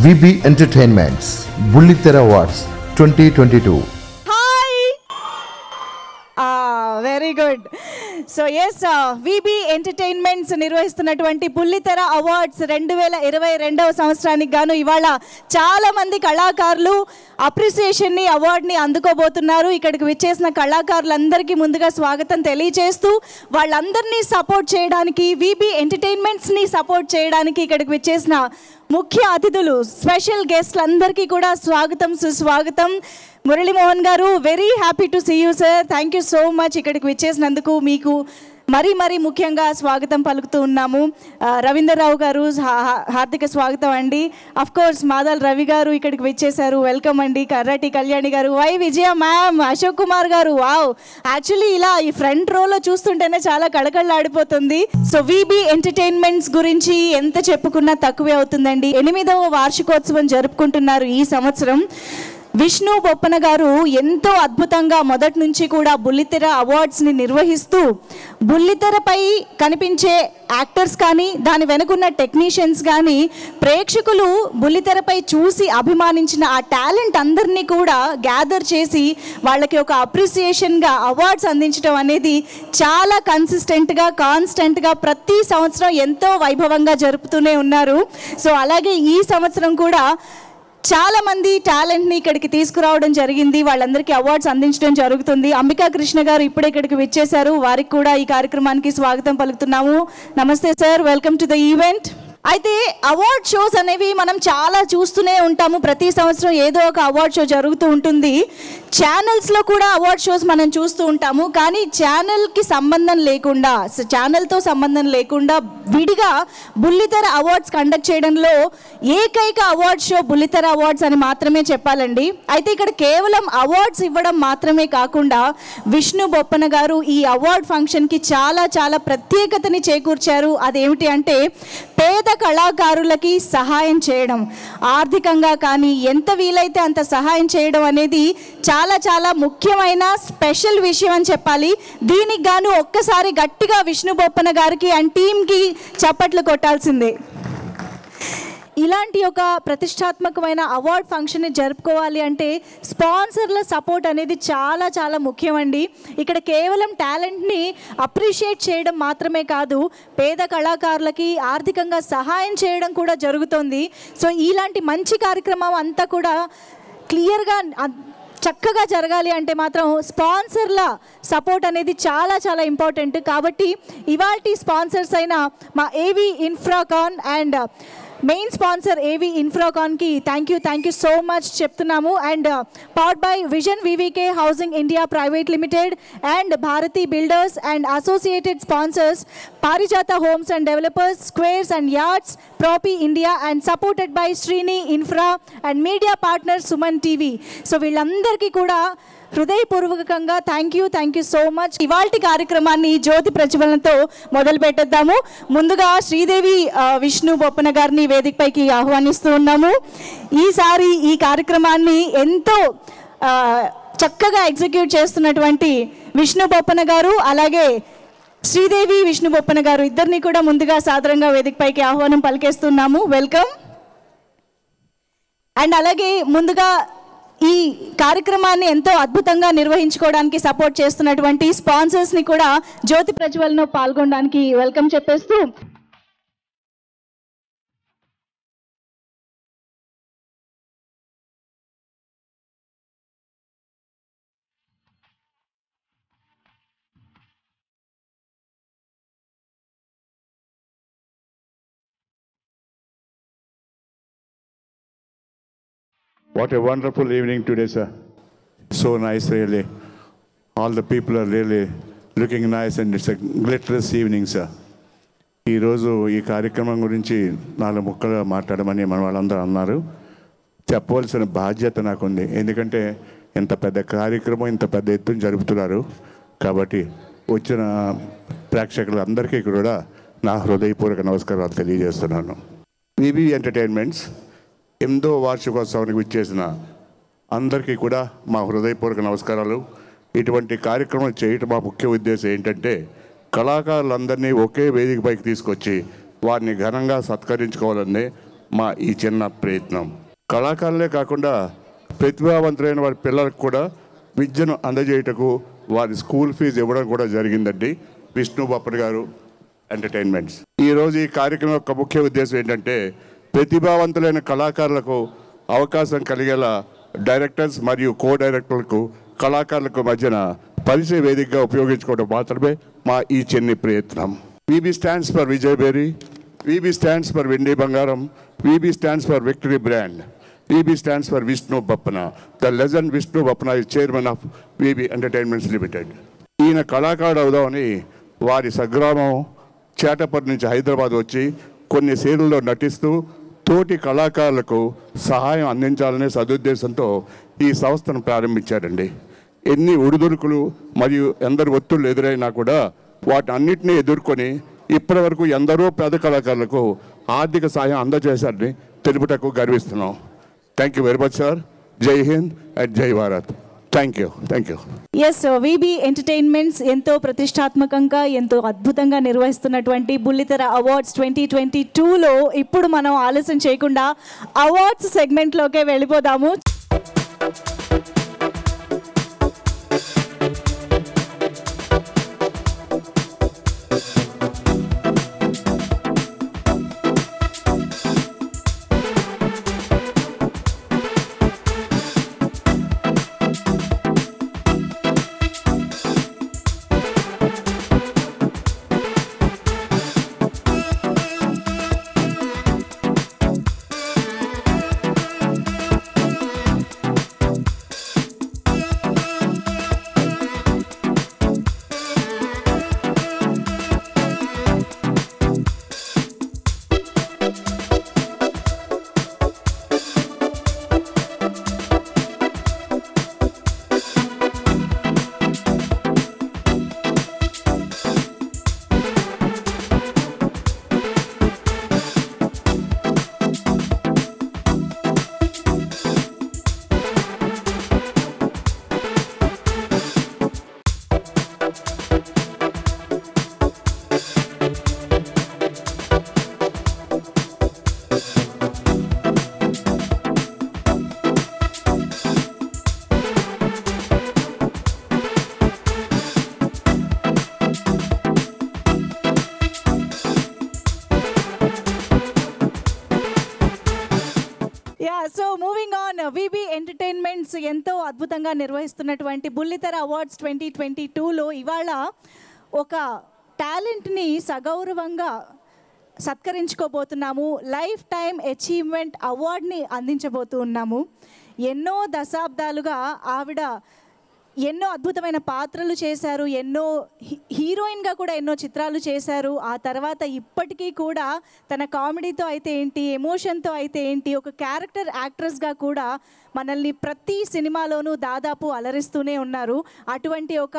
VB Entertainments Bullitera Awards 2022. Very good. So yes, VB entertainments నిర్వహిస్తున్నటువంటి Bullitera awards 2022వ సంవత్సరానికి గాను ఇవాళ చాలా మంది కళాకారులు అప్రిసియేషన్ని అవార్డుని అందుకోబోతున్నారు. ఇక్కడికి విచ్చేసిన కళాకారులందరికీ ముందుగా స్వాగతం తెలియజేస్తూ వాళ్ళందరినీ సపోర్ట్ చేయడానికి, విబి ఎంటర్టైన్మెంట్స్ని సపోర్ట్ చేయడానికి ఇక్కడికి విచ్చేసిన ముఖ్య అతిథులు, స్పెషల్ గెస్ట్లందరికీ కూడా స్వాగతం, సుస్వాగతం. మురళీమోహన్ గారు, very happy to see you sir. Thank you so much. ఇక్కడికి విచ్చేసినందుకు మీకు మరీ ముఖ్యంగా స్వాగతం పలుకుతూ ఉన్నాము. రవీంద్రరావు గారు, హార్దిక స్వాగతం అండి. అఫ్ కోర్స్ మాదాల్ రవి గారు ఇక్కడికి విచ్చేశారు, వెల్కమ్ అండి. కర్రటి కళ్యాణి గారు, వై విజయ మ్యామ్, అశోక్ కుమార్ గారు, వావ్. యాక్చువల్లీ ఇలా ఈ ఫ్రంట్ రోలో చూస్తుంటేనే చాలా కళకళలాడిపోతుంది. సో విబి ఎంటర్టైన్మెంట్స్ గురించి ఎంత చెప్పుకున్నా తక్కువే అవుతుందండి. 8వ వార్షికోత్సవం జరుపుకుంటున్నారు ఈ సంవత్సరం. విష్ణు బొప్పన గారు ఎంతో అద్భుతంగా మొదటి నుంచి కూడా బుల్లితెర అవార్డ్స్ని నిర్వహిస్తూ బుల్లితెరపై కనిపించే యాక్టర్స్ కానీ, దాని వెనుకున్న టెక్నీషియన్స్ కానీ, ప్రేక్షకులు బుల్లితెరపై చూసి అభిమానించిన ఆ టాలెంట్ అందరినీ కూడా గ్యాదర్ చేసి వాళ్ళకి ఒక అప్రిసియేషన్గా అవార్డ్స్ అందించడం అనేది చాలా కన్సిస్టెంట్గా, కాన్స్టెంట్గా ప్రతి సంవత్సరం ఎంతో వైభవంగా జరుపుతూనే ఉన్నారు. సో అలాగే ఈ సంవత్సరం కూడా చాలామంది టాలెంట్ని ఇక్కడికి తీసుకురావడం జరిగింది. వాళ్ళందరికీ అవార్డ్స్ అందించడం జరుగుతుంది. అంబికా కృష్ణ గారు ఇప్పుడే ఇక్కడికి విచ్చేశారు. వారికి కూడా ఈ కార్యక్రమానికి స్వాగతం పలుకుతున్నాము. నమస్తే sir, welcome to the event. అయితే అవార్డ్ షోస్ అనేవి మనం చాలా చూస్తూనే ఉంటాము. ప్రతి సంవత్సరం ఏదో ఒక అవార్డ్ షో జరుగుతూ ఉంటుంది. ఛానల్స్లో కూడా అవార్డ్ షోస్ మనం చూస్తూ ఉంటాము. కానీ ఛానల్కి సంబంధం లేకుండా, ఛానల్తో సంబంధం లేకుండా విడిగా బుల్లితెర అవార్డ్స్ కండక్ట్ చేయడంలో ఏకైక అవార్డ్ షో బుల్లితెర అవార్డ్స్ అని మాత్రమే చెప్పాలండి. అయితే ఇక్కడ కేవలం అవార్డ్స్ ఇవ్వడం మాత్రమే కాకుండా విష్ణు బొప్పన గారు ఈ అవార్డ్ ఫంక్షన్కి చాలా ప్రత్యేకతని చేకూర్చారు. అదేమిటి అంటే పేద కళాకారులకి సహాయం చేయడం, ఆర్థికంగా కానీ ఎంత వీలైతే అంత సహాయం చేయడం అనేది చాలా ముఖ్యమైన స్పెషల్ విషయం అని చెప్పాలి. దీనికి గాను ఒక్కసారి గట్టిగా విష్ణు బొప్పన గారికి అండ్ టీమ్కి చప్పట్లు కొట్టాల్సిందే. ఇలాంటి ఒక ప్రతిష్టాత్మకమైన అవార్డ్ ఫంక్షన్ని జరుపుకోవాలి అంటే స్పాన్సర్ల సపోర్ట్ అనేది చాలా ముఖ్యమండి. ఇక్కడ కేవలం టాలెంట్ని అప్రిషియేట్ చేయడం మాత్రమే కాదు, పేద కళాకారులకి ఆర్థికంగా సహాయం చేయడం కూడా జరుగుతుంది. సో ఇలాంటి మంచి కార్యక్రమం అంతా కూడా క్లియర్గా చక్కగా జరగాలి అంటే మాత్రం స్పాన్సర్ల సపోర్ట్ అనేది చాలా ఇంపార్టెంట్. కాబట్టి ఇవాల్టి స్పాన్సర్స్ అయిన మా ఏవి Infracon and main sponsor AV ఇన్ఫ్రాకాన్కి థ్యాంక్ యూ సో మచ్ చెప్తున్నాము. And powered by vision VVK housing India private limited and Bharati builders and associated sponsors Parijata homes and developers, squares and yards, Propy India and supported by Srini infra and media partner Suman TV. So వీళ్ళందరికీ కూడా హృదయపూర్వకంగా thank you so much. ఇవాల్టి కార్యక్రమాన్ని జ్యోతి ప్రజ్వలనతో మొదలు పెట్టేద్దాము. ముందుగా శ్రీదేవి విష్ణు బొప్పన గారిని వేదికపైకి ఆహ్వానిస్తూ ఉన్నాము. ఈసారి ఈ కార్యక్రమాన్ని ఎంతో చక్కగా ఎగ్జిక్యూట్ చేస్తున్నటువంటి విష్ణు బొప్పన గారు, అలాగే శ్రీదేవి విష్ణు బొప్పన గారు ఇద్దరిని కూడా ముందుగా సాదరంగా వేదికపైకి ఆహ్వానం పలికేస్తున్నాము. వెల్కమ్. అండ్ అలాగే ముందుగా ఈ కార్యక్రమాన్ని ఎంతో అద్భుతంగా నిర్వహించుకోవడానికి సపోర్ట్ చేస్తున్నటువంటి స్పాన్సర్స్ని కూడా జ్యోతి ప్రజ్వలనలో పాల్గొనడానికి వెల్కమ్ చెప్పేస్తూ What a wonderful evening today, sir. So nice, really. All the people are really looking nice and it's a glitterous evening, sir. ఈ రోజు ఈ కార్యక్రమం గురించి 4 ముక్కలు మాట్లాడమని మన వాళ్ళందరూ అన్నారు. చెప్పవలసిన బాధ్యత నాకుంది. ఎందుకంటే ఇంత పెద్ద కార్యక్రమం ఇంత పెద్ద ఎత్తున జరుపుతున్నారు. కాబట్టి వచ్చిన ప్రేక్షకులందరికీ కూడా నా హృదయపూర్వక నమస్కారాలు తెలియజేస్తున్నాను. విబి ఎంటర్టైన్మెంట్స్ 8వ వార్షికోత్సవానికి విచ్చేసిన అందరికీ కూడా మా హృదయపూర్వక నమస్కారాలు. ఇటువంటి కార్యక్రమాలు చేయటం మా ముఖ్య ఉద్దేశం ఏంటంటే కళాకారులందరినీ ఒకే వేదికపైకి తీసుకొచ్చి వారిని ఘనంగా సత్కరించుకోవాలని మా ఈ చిన్న ప్రయత్నం. కళాకారులే కాకుండా ప్రతిభావంతులైన వారి పిల్లలకు కూడా విద్యను అందజేయటకు వారి స్కూల్ ఫీజు ఇవ్వడం కూడా జరిగిందండి విష్ణు బప్పర్ గారు ఎంటర్టైన్మెంట్స్. ఈరోజు ఈ కార్యక్రమం యొక్క ముఖ్య ఉద్దేశం ఏంటంటే ప్రతిభావంతులైన కళాకారులకు అవకాశం కలిగేలా డైరెక్టర్స్ మరియు కో డైరెక్టర్లకు కళాకారులకు మధ్యన పరిచయ వేదికగా ఉపయోగించుకోవడం మాత్రమే మా ఈ చిన్ని ప్రయత్నం. VB stands for Vijay Berry, VB stands for Vendi Bangaram, VB stands for Victory Brand, VB stands for Vishnu Bappana. The legend Vishnu Bappana is chairman of VB Entertainments Limited. ఈయన కళాకారుడు అవుదామని వారి స్వగ్రామం చేటపర్తి నుంచి హైదరాబాద్ వచ్చి కొన్ని సీరియల్లో నటిస్తూ తోటి కళాకారులకు సహాయం అందించాలనే సదుద్దేశంతో ఈ సంస్థను ప్రారంభించారండి. ఎన్ని ఒడిదుడుకులు మరియు ఎందరు ఒత్తిళ్లు ఎదురైనా కూడా వాటన్నిటినీ ఎదుర్కొని ఇప్పటి వరకు ఎందరో పేద కళాకారులకు ఆర్థిక సహాయం అందజేశారని తెలుపుటకు గర్విస్తున్నాం. Thank you very much sir. జై హింద్ అండ్ జై Bharat. Thank you. Yes, VB entertainments ఎంతో ప్రతిష్టాత్మకంగా ఎంతో అద్భుతంగా నిర్వహిస్తున్నటువంటి బుల్లితెర అవార్డ్స్ 2022లో ఇప్పుడు మనం ఆలస్యం చేయకుండా అవార్డ్స్ సెగ్మెంట్లోకే వెళ్ళిపోదాము. So moving on, VB entertainments ఎంతో అద్భుతంగా నిర్వహిస్తున్నటువంటి బుల్లితెర అవార్డ్స్ 2022లో ఇవాళ ఒక టాలెంట్ని సగౌరవంగా సత్కరించుకోబోతున్నాము. లైఫ్ టైం అచీవ్మెంట్ అవార్డ్ని అందించబోతున్నాము. ఎన్నో దశాబ్దాలుగా ఆవిడ ఎన్నో అద్భుతమైన పాత్రలు చేశారు, ఎన్నో హీరోయిన్గా కూడా ఎన్నో చిత్రాలు చేశారు. ఆ తర్వాత ఇప్పటికీ కూడా తన కామెడీతో అయితే ఏంటి, ఎమోషన్తో అయితే ఏంటి, ఒక క్యారెక్టర్ యాక్ట్రెస్గా కూడా మనల్ని ప్రతి సినిమాలోనూ దాదాపు అలరిస్తూనే ఉన్నారు. అటువంటి ఒక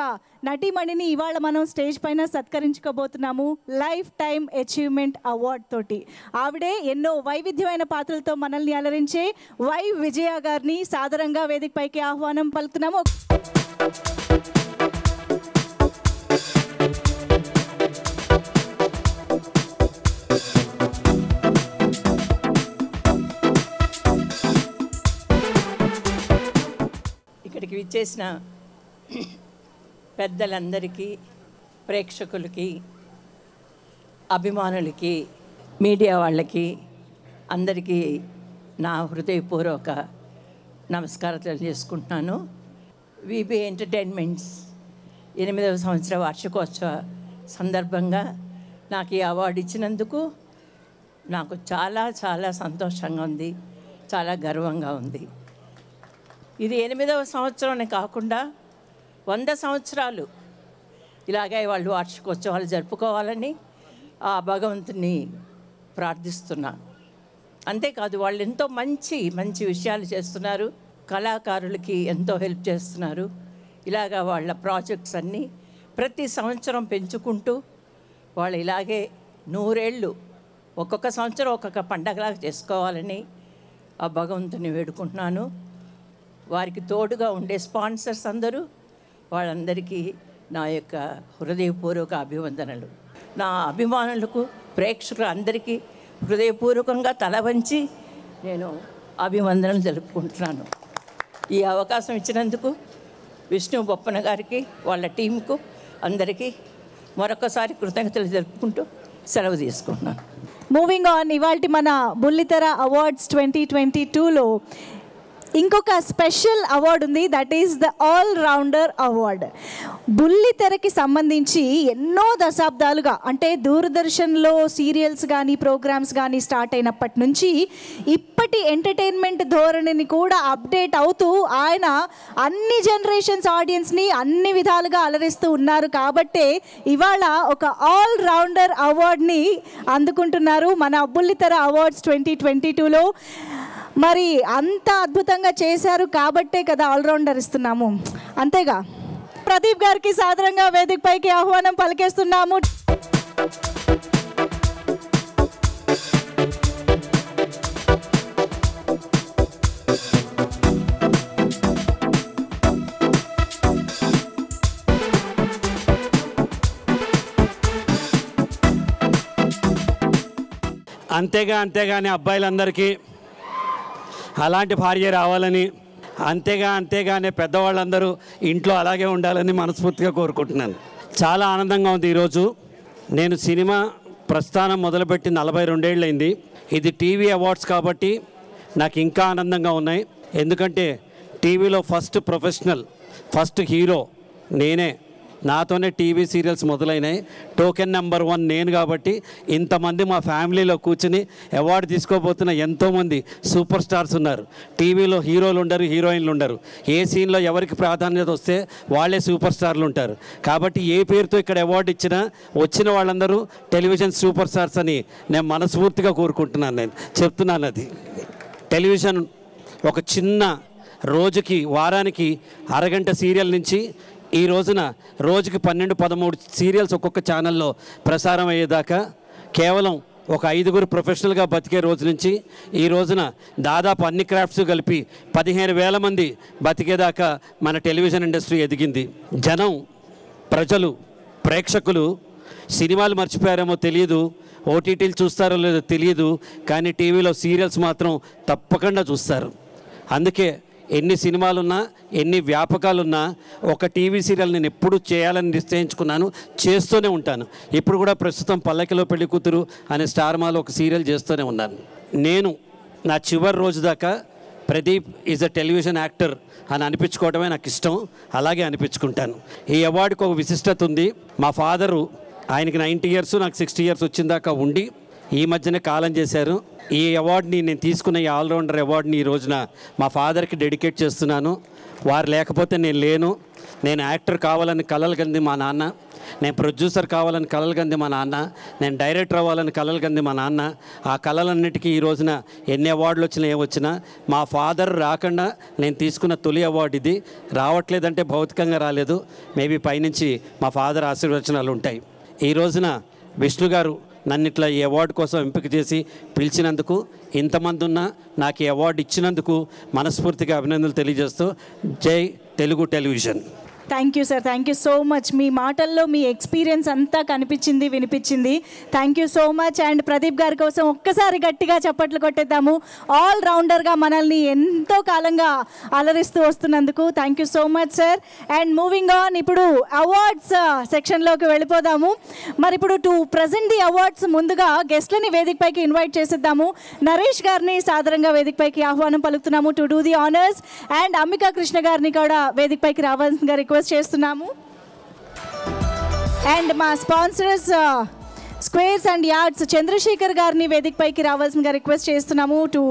నటీమణిని ఇవాళ మనం స్టేజ్ పైన సత్కరించుకోబోతున్నాము లైఫ్ టైం అచీవ్మెంట్ అవార్డ్ తోటి. ఆవిడే ఎన్నో వైవిధ్యమైన పాత్రలతో మనల్ని అలరించే వై విజయ గారిని సాదరంగా వేదికపైకి ఆహ్వానం పలుకుతున్నాము. ఇక్కడికి విచ్చేసిన పెద్దలందరికీ, ప్రేక్షకులకి, అభిమానులకి, మీడియా వాళ్ళకి అందరికీ నా హృదయపూర్వక నమస్కారాలు తెలియజేసుకుంటున్నాను. VB ఎంటర్టైన్మెంట్స్ 8వ సంవత్సర వార్షికోత్సవ సందర్భంగా నాకు ఈ అవార్డు ఇచ్చినందుకు నాకు చాలా చాలా సంతోషంగా ఉంది, చాలా గర్వంగా ఉంది. ఇది 8వ సంవత్సరం కాకుండా 100 సంవత్సరాలు ఇలాగే వాళ్ళు వార్షికోత్సవాలు జరుపుకోవాలని ఆ భగవంతుని ప్రార్థిస్తున్నా. అంతేకాదు వాళ్ళు ఎంతో మంచి మంచి విషయాలు చేస్తున్నారు, కళాకారులకి ఎంతో హెల్ప్ చేస్తున్నారు. ఇలాగా వాళ్ళ ప్రాజెక్ట్స్ అన్నీ ప్రతి సంవత్సరం పెంచుకుంటూ వాళ్ళు ఇలాగే 100 ఏళ్ళు ఒక్కొక్క సంవత్సరం ఒక్కొక్క పండగలాగా చేసుకోవాలని ఆ భగవంతుని వేడుకుంటున్నాను. వారికి తోడుగా ఉండే స్పాన్సర్స్ అందరూ, వాళ్ళందరికీ నా యొక్క హృదయపూర్వక అభివందనలు. నా అభిమానులకు, ప్రేక్షకులు అందరికీ హృదయపూర్వకంగా తల వంచి నేను అభివందనలు తెలుపుకుంటున్నాను. ఈ అవకాశం ఇచ్చినందుకు విష్ణు బొప్పన గారికి, వాళ్ళ టీంకు అందరికీ మరొకసారి కృతజ్ఞతలు తెలుపుకుంటూ సెలవు తీసుకుంటున్నాను. మూవింగ్ ఆన్, ఇవాల్టి మన బుల్లితెర అవార్డ్స్ 2022లో ఇంకొక స్పెషల్ అవార్డు ఉంది. That is the all rounder award. బుల్లితెరకి సంబంధించి ఎన్నో దశాబ్దాలుగా, అంటే దూరదర్శన్లో సీరియల్స్ కానీ ప్రోగ్రామ్స్ కానీ స్టార్ట్ అయినప్పటి నుంచి ఇప్పటి ఎంటర్టైన్మెంట్ ధోరణిని కూడా అప్డేట్ అవుతూ ఆయన అన్ని జనరేషన్స్ ఆడియన్స్ని అన్ని విధాలుగా అలరిస్తూ ఉన్నారు. కాబట్టే ఇవాళ ఒక ఆల్ రౌండర్ అవార్డ్ని అందుకుంటున్నారు మన బుల్లితెర అవార్డ్స్ 2022లో. మరి అంత అద్భుతంగా చేశారు కాబట్టే కదా ఆల్రౌండర్ ఇస్తున్నాము, అంతేగా. ప్రదీప్ గారికి సాదరంగా వేదికపైకి ఆహ్వానం పలికేస్తున్నాము. అంతేగాని అబ్బాయిలందరికీ అలాంటి భార్య రావాలని, అంతేగానే పెద్దవాళ్ళందరూ ఇంట్లో అలాగే ఉండాలని మనస్ఫూర్తిగా కోరుకుంటున్నాను. చాలా ఆనందంగా ఉంది ఈరోజు. నేను సినిమా ప్రస్థానం మొదలుపెట్టి 42 ఏళ్ళైంది. ఇది టీవీ అవార్డ్స్ కాబట్టి నాకు ఇంకా ఆనందంగా ఉన్నాయి. ఎందుకంటే టీవీలో ఫస్ట్ ప్రొఫెషనల్, ఫస్ట్ హీరో నేనే. నాతోనే టీవీ సీరియల్స్ మొదలైనాయి. టోకెన్ నెంబర్ 1 నేను కాబట్టి ఇంతమంది మా ఫ్యామిలీలో కూర్చుని అవార్డు తీసుకోబోతున్న ఎంతోమంది సూపర్ స్టార్స్ ఉన్నారు. టీవీలో హీరోలు ఉండరు, హీరోయిన్లు ఉండరు. ఏ సీన్లో ఎవరికి ప్రాధాన్యత వస్తే వాళ్ళే సూపర్ స్టార్లు ఉంటారు. కాబట్టి ఏ పేరుతో ఇక్కడ అవార్డు ఇచ్చినా వచ్చిన వాళ్ళందరూ టెలివిజన్ సూపర్ స్టార్స్ అని నేను మనస్ఫూర్తిగా కోరుకుంటున్నాను. నేను చెప్తున్నాను, అది టెలివిజన్ ఒక చిన్న రోజుకి వారానికి అరగంట సీరియల్ నుంచి ఈ రోజున రోజుకి 12-13 సీరియల్స్ ఒక్కొక్క ఛానల్లో ప్రసారం అయ్యేదాకా కేవలం ఒక 5గురు ప్రొఫెషనల్గా బతికే రోజు నుంచి ఈ రోజున దాదాపు అన్ని క్రాఫ్ట్స్ కలిపి 15,000 మంది బతికేదాకా మన టెలివిజన్ ఇండస్ట్రీ ఎదిగింది. జనం, ప్రజలు, ప్రేక్షకులు సినిమాలు మర్చిపోయారేమో తెలియదు, ఓటీటీలు చూస్తారో లేదో తెలియదు, కానీ టీవీలో సీరియల్స్ మాత్రం తప్పకుండా చూస్తారు. అందుకే ఎన్ని సినిమాలున్నా, ఎన్ని వ్యాపకాలున్నా ఒక టీవీ సీరియల్ నేను ఎప్పుడు చేయాలని నిశ్చయించుకున్నాను, చేస్తూనే ఉంటాను. ఇప్పుడు కూడా ప్రస్తుతం పల్లకిలో పెళ్లి కూతురు అనే స్టార్ మాలో ఒక సీరియల్ చేస్తూనే ఉన్నాను. నేను నా చివరి రోజు దాకా Pradeep is a television actor అని అనిపించుకోవడమే నాకు ఇష్టం, అలాగే అనిపించుకుంటాను. ఈ అవార్డుకి ఒక విశిష్టత ఉంది. మా ఫాదరు, ఆయనకి 90 ఇయర్స్, నాకు 60 ఇయర్స్ వచ్చిన దాకా ఉండి ఈ మధ్యనే కాలం చేశారు. ఈ అవార్డుని నేను తీసుకున్న ఈ ఆల్రౌండర్ అవార్డుని ఈ రోజున మా ఫాదర్కి డెడికేట్ చేస్తున్నాను. వారు లేకపోతే నేను లేను. నేను యాక్టర్ కావాలని కలలు కంది మా నాన్న, నేను ప్రొడ్యూసర్ కావాలని కలలు కంది మా నాన్న, నేను డైరెక్టర్ అవ్వాలని కలలు కంది మా నాన్న. ఆ కళలన్నిటికీ ఈ రోజున ఎన్ని అవార్డులు వచ్చినా ఏమొచ్చినా మా ఫాదర్ రాకుండా నేను తీసుకున్న తొలి అవార్డు ఇది. రావట్లేదంటే భౌతికంగా రాలేదు, మేబీ పైనుంచి మా ఫాదర్ ఆశీర్వచనాలు ఉంటాయి. ఈ రోజున విష్ణు గారు నన్ను ఇట్లా ఈ అవార్డు కోసం ఎంపిక చేసి పిలిచినందుకు, ఇంతమంది ఉన్నా నాకు ఈ అవార్డు ఇచ్చినందుకు మనస్ఫూర్తిగా అభినందనలు తెలియజేస్తూ జై Telugu television. Thank you sir, thank you so much. మీ మాటల్లో మీ ఎక్స్పీరియన్స్ అంతా కనిపించింది, వినిపించింది. Thank you so much. And Pradeep గారి కోసం ఒక్కసారి గట్టిగా చప్పట్లు కొట్టేద్దాము. ఆల్ రౌండర్గా మనల్ని ఎంతో కాలంగా అలరిస్తూ వస్తున్నందుకు thank you so much sir. And moving on, ఇప్పుడు అవార్డ్స్ సెక్షన్లోకి వెళ్ళిపోదాము. మరి ఇప్పుడు టు ప్రజెంట్ ది అవార్డ్స్ ముందుగా గెస్ట్లని వేదికపైకి ఇన్వైట్ చేసేద్దాము. నరేష్ గారిని సాదరంగా వేదికపైకి ఆహ్వానం పలుకుతున్నాము to do the honours. And Ambika Krishna గారిని కూడా వేదికపైకి రావాల్సిందిగా రిక్వెస్ట్ చేస్తున్నాము. అండ్ మా sponsors squares and yards Chandrashekar గారిని వేదికపైకి రావాల్సిందిగా రిక్వెస్ట్ చేస్తున్నాము to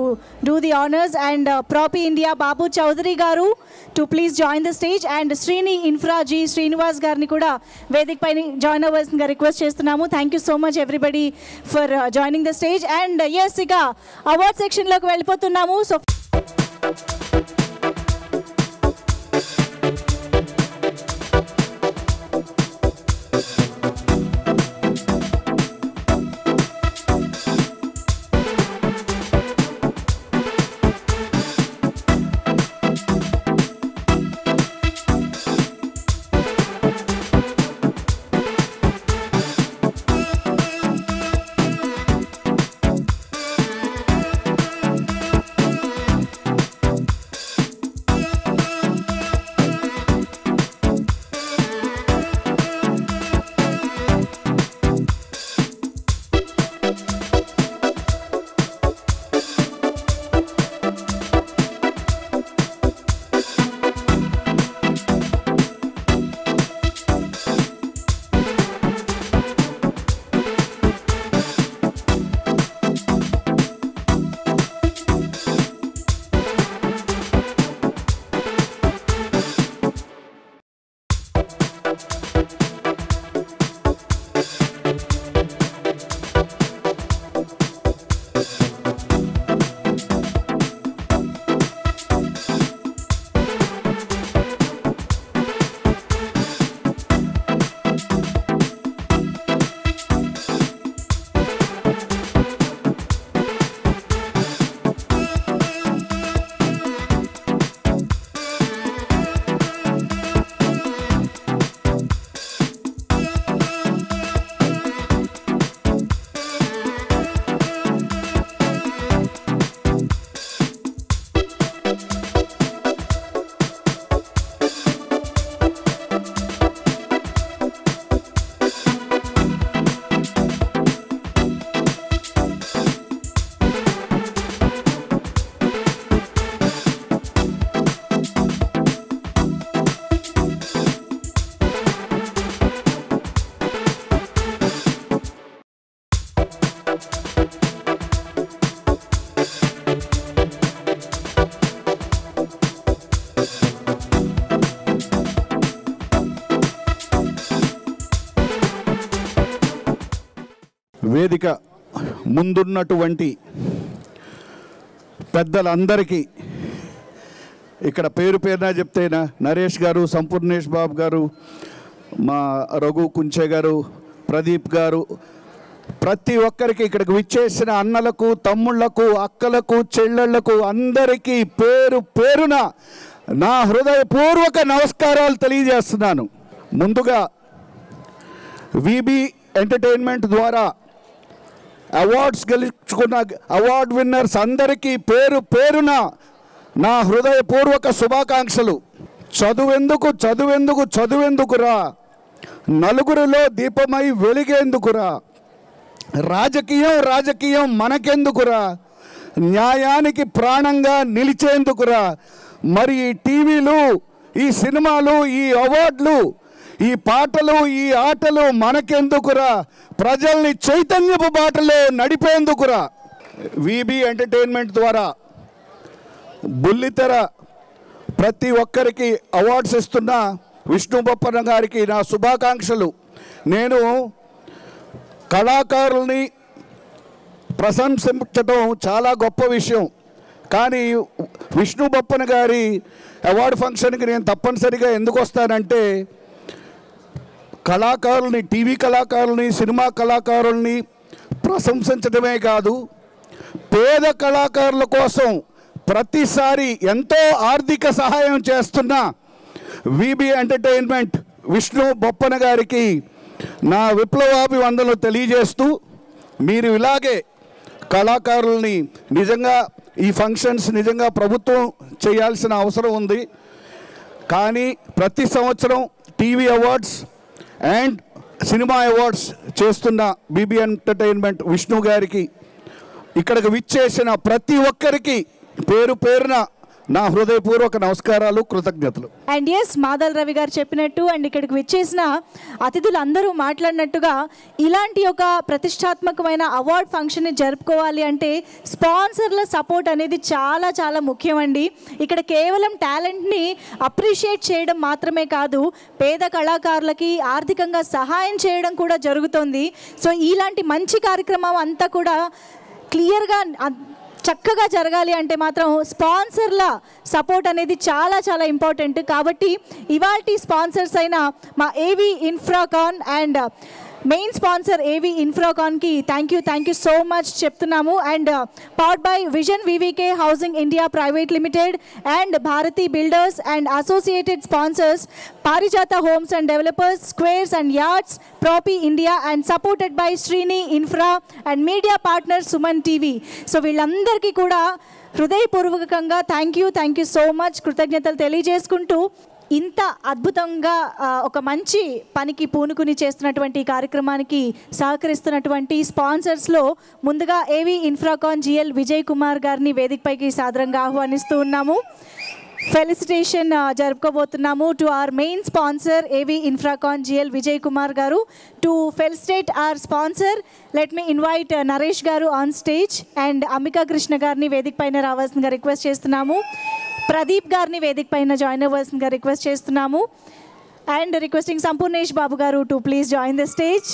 do the honours. And Propy India Babu Chowdary గారు to please join the stage. And Srini infra G Srinivas గారిని కూడా వేదికపై జాయిన్ అవ్వాల్సిందిగా రిక్వెస్ట్ చేస్తున్నాము. Thank you so much everybody for joining the stage. And yes, ఇక అవార్డ్ సెక్షన్లోకి వెళ్ళిపోతున్నాము. సో వేదిక ముందున్నటువంటి పెద్దలందరికీ ఇక్కడ పేరు పేరున చెప్తేనా నరేష్ గారు, సంపూర్ణేష్ బాబు గారు, మా రఘు కుంచే గారు, ప్రదీప్ గారు, ప్రతి ఒక్కరికి ఇక్కడికి విచ్చేసిన అన్నలకు, తమ్ముళ్లకు, అక్కలకు, చెల్లెళ్లకు అందరికీ పేరు పేరున నా హృదయపూర్వక నమస్కారాలు తెలియజేస్తున్నాను. ముందుగా వీబీ ఎంటర్టైన్మెంట్ ద్వారా అవార్డ్స్ గెలుచుకున్న అవార్డ్ విన్నర్స్ అందరికీ పేరు పేరున నా హృదయపూర్వక శుభాకాంక్షలు. చదువెందుకురా, నలుగురిలో దీపమై వెలిగేందుకురా, రాజకీయం మనకెందుకురా, న్యాయానికి ప్రాణంగా నిలిచేందుకురా, మరి ఈ టీవీలు, ఈ సినిమాలు, ఈ అవార్డులు, ఈ పాటలు, ఈ ఆటలు మనకెందుకురా, ప్రజల్ని చైతన్యపు బాటలో నడిపేందుకురా. వీబీ ఎంటర్టైన్మెంట్ ద్వారా బుల్లితెర ప్రతి ఒక్కరికి అవార్డ్స్ ఇస్తున్న విష్ణు బొప్పన్న గారికి నా శుభాకాంక్షలు. నేను కళాకారుల్ని ప్రశంసించడం చాలా గొప్ప విషయం, కానీ విష్ణు బొప్పన్న గారి అవార్డు ఫంక్షన్కి నేను తప్పనిసరిగా ఎందుకు వస్తానంటే, కళాకారుల్ని, టీవీ కళాకారుల్ని, సినిమా కళాకారుల్ని ప్రశంసించడమే కాదు, పేద కళాకారుల కోసం ప్రతిసారి ఎంతో ఆర్థిక సహాయం చేస్తున్న వీబీ ఎంటర్టైన్మెంట్ విష్ణు బొప్పన్న గారికి నా విప్లవాభివందనలు తెలియజేస్తూ, మీరు ఇలాగే కళాకారుల్ని నిజంగా ఈ ఫంక్షన్స్ నిజంగా ప్రభుత్వం చేయాల్సిన అవసరం ఉంది. కానీ ప్రతి సంవత్సరం TV awards and cinema awards చేస్తున్న వీబీ ఎంటర్టైన్మెంట్ విష్ణు గారికి, ఇక్కడికి విచ్చేసిన ప్రతి ఒక్కరికి పేరు పేరున నా హృదయపూర్వక నమస్కారాలు, కృతజ్ఞతలు. అండ్ ఎస్, మాదల్ రవి గారు చెప్పినట్టు అండ్ ఇక్కడికి విచ్చేసిన అతిథులందరూ మాట్లాడినట్టుగా ఇలాంటి ఒక ప్రతిష్టాత్మకమైన అవార్డ్ ఫంక్షన్ని జరుపుకోవాలి అంటే స్పాన్సర్ల సపోర్ట్ అనేది చాలా చాలా ముఖ్యమండి. ఇక్కడ కేవలం టాలెంట్ని అప్రిషియేట్ చేయడం మాత్రమే కాదు, పేద కళాకారులకి ఆర్థికంగా సహాయం చేయడం కూడా జరుగుతుంది. సో ఇలాంటి మంచి కార్యక్రమం అంతా కూడా క్లియర్గా చక్కగా జరగాలి అంటే మాత్రం స్పాన్సర్ల సపోర్ట్ అనేది చాలా చాలా ఇంపార్టెంట్. కాబట్టి ఇవాల్టి స్పాన్సర్స్ అయిన మా ఏవి Infracon and main sponsor AV ఇన్ఫ్రాకాన్కి థ్యాంక్ యూ సో మచ్ చెప్తున్నాము. And powered by vision VVK housing India private limited and Bharati builders and associated sponsors Parijata homes and developers, squares and yards, Propy India and supported by Srini infra and media partner Suman TV. So వీళ్ళందరికీ కూడా హృదయపూర్వకంగా thank you so much కృతజ్ఞతలు తెలియజేసుకుంటూ, ఇంత అద్భుతంగా ఒక మంచి పనికి పూనుకుని చేస్తున్నటువంటి ఈ కార్యక్రమానికి సహకరిస్తున్నటువంటి స్పాన్సర్స్లో ముందుగా ఏవి ఇన్ఫ్రాకాన్ జిఎల్ విజయ్ కుమార్ గారిని వేదికపైకి సాదరంగా ఆహ్వానిస్తూ ఉన్నాము. ఫెలిసిటేషన్ జరుపుకోబోతున్నాము to our main sponsor AV Infracon GL Vijay Kumar గారు. To felicitate our sponsor let me invite Naresh గారు on stage and Ambika Krishna గారిని వేదిక పైన రావాల్సిందిగా రిక్వెస్ట్ చేస్తున్నాము. ప్రదీప్ గారిని వేదిక పైన జాయిన్ అవ్వాల్సిందిగా రిక్వెస్ట్ చేస్తున్నాము. అండ్ రిక్వెస్టింగ్ సంపూర్ణేష్ బాబు గారు to please join the stage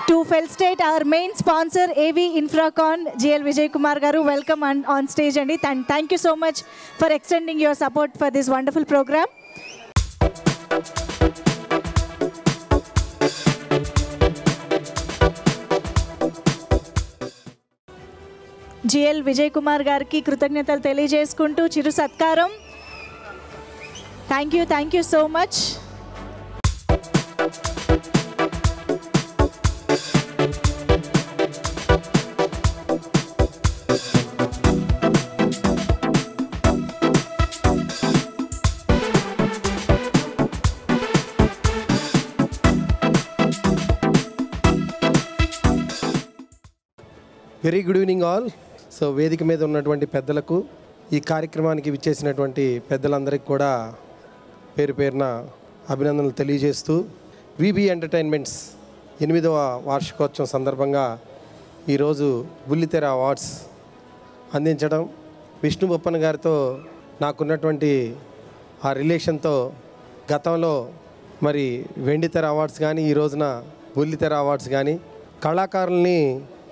to felicitate our main sponsor AV Infracon GL Vijay Kumar గారు. వెల్కమ్ ఆన్ స్టేజ్ అండి. Thank you so much for extending your support for this wonderful programme. GL Vijay Kumar గారికి కృతజ్ఞతలు తెలియజేసుకుంటూ చిరు సత్కారం. Thank you so much. Very good evening all. So వేదిక మీద ఉన్నటువంటి పెద్దలకు, ఈ కార్యక్రమానికి విచ్చేసినటువంటి పెద్దలందరికీ కూడా పేరు పేరున అభినందనలు తెలియజేస్తూ, వీబీ ఎంటర్టైన్మెంట్స్ 8వ వార్షికోత్సవం సందర్భంగా ఈరోజు బుల్లితెర అవార్డ్స్ అందించడం, విష్ణు బొప్పన్న గారితో నాకున్నటువంటి ఆ రిలేషన్తో గతంలో మరి వెండితెర అవార్డ్స్ కానీ, ఈ రోజున బుల్లితెర అవార్డ్స్ కానీ కళాకారుల్ని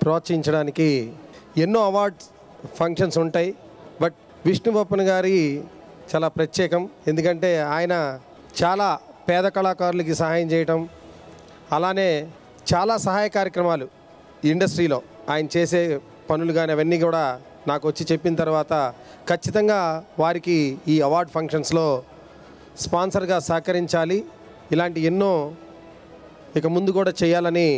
ప్రోత్సహించడానికి ఎన్నో అవార్డ్స్ ఫంక్షన్స్ ఉంటాయి. బట్ విష్ణు బొప్పన గారి చాలా ప్రత్యేకం. ఎందుకంటే ఆయన చాలా పేద కళాకారులకి సహాయం చేయటం, అలానే చాలా సహాయ కార్యక్రమాలు ఇండస్ట్రీలో ఆయన చేసే పనులు కానీ అవన్నీ కూడా నాకు వచ్చి చెప్పిన తర్వాత ఖచ్చితంగా వారికి ఈ అవార్డ్ ఫంక్షన్స్లో స్పాన్సర్గా సహకరించాలి, ఇలాంటి ఎన్నో ఇక ముందు కూడా చేయాలని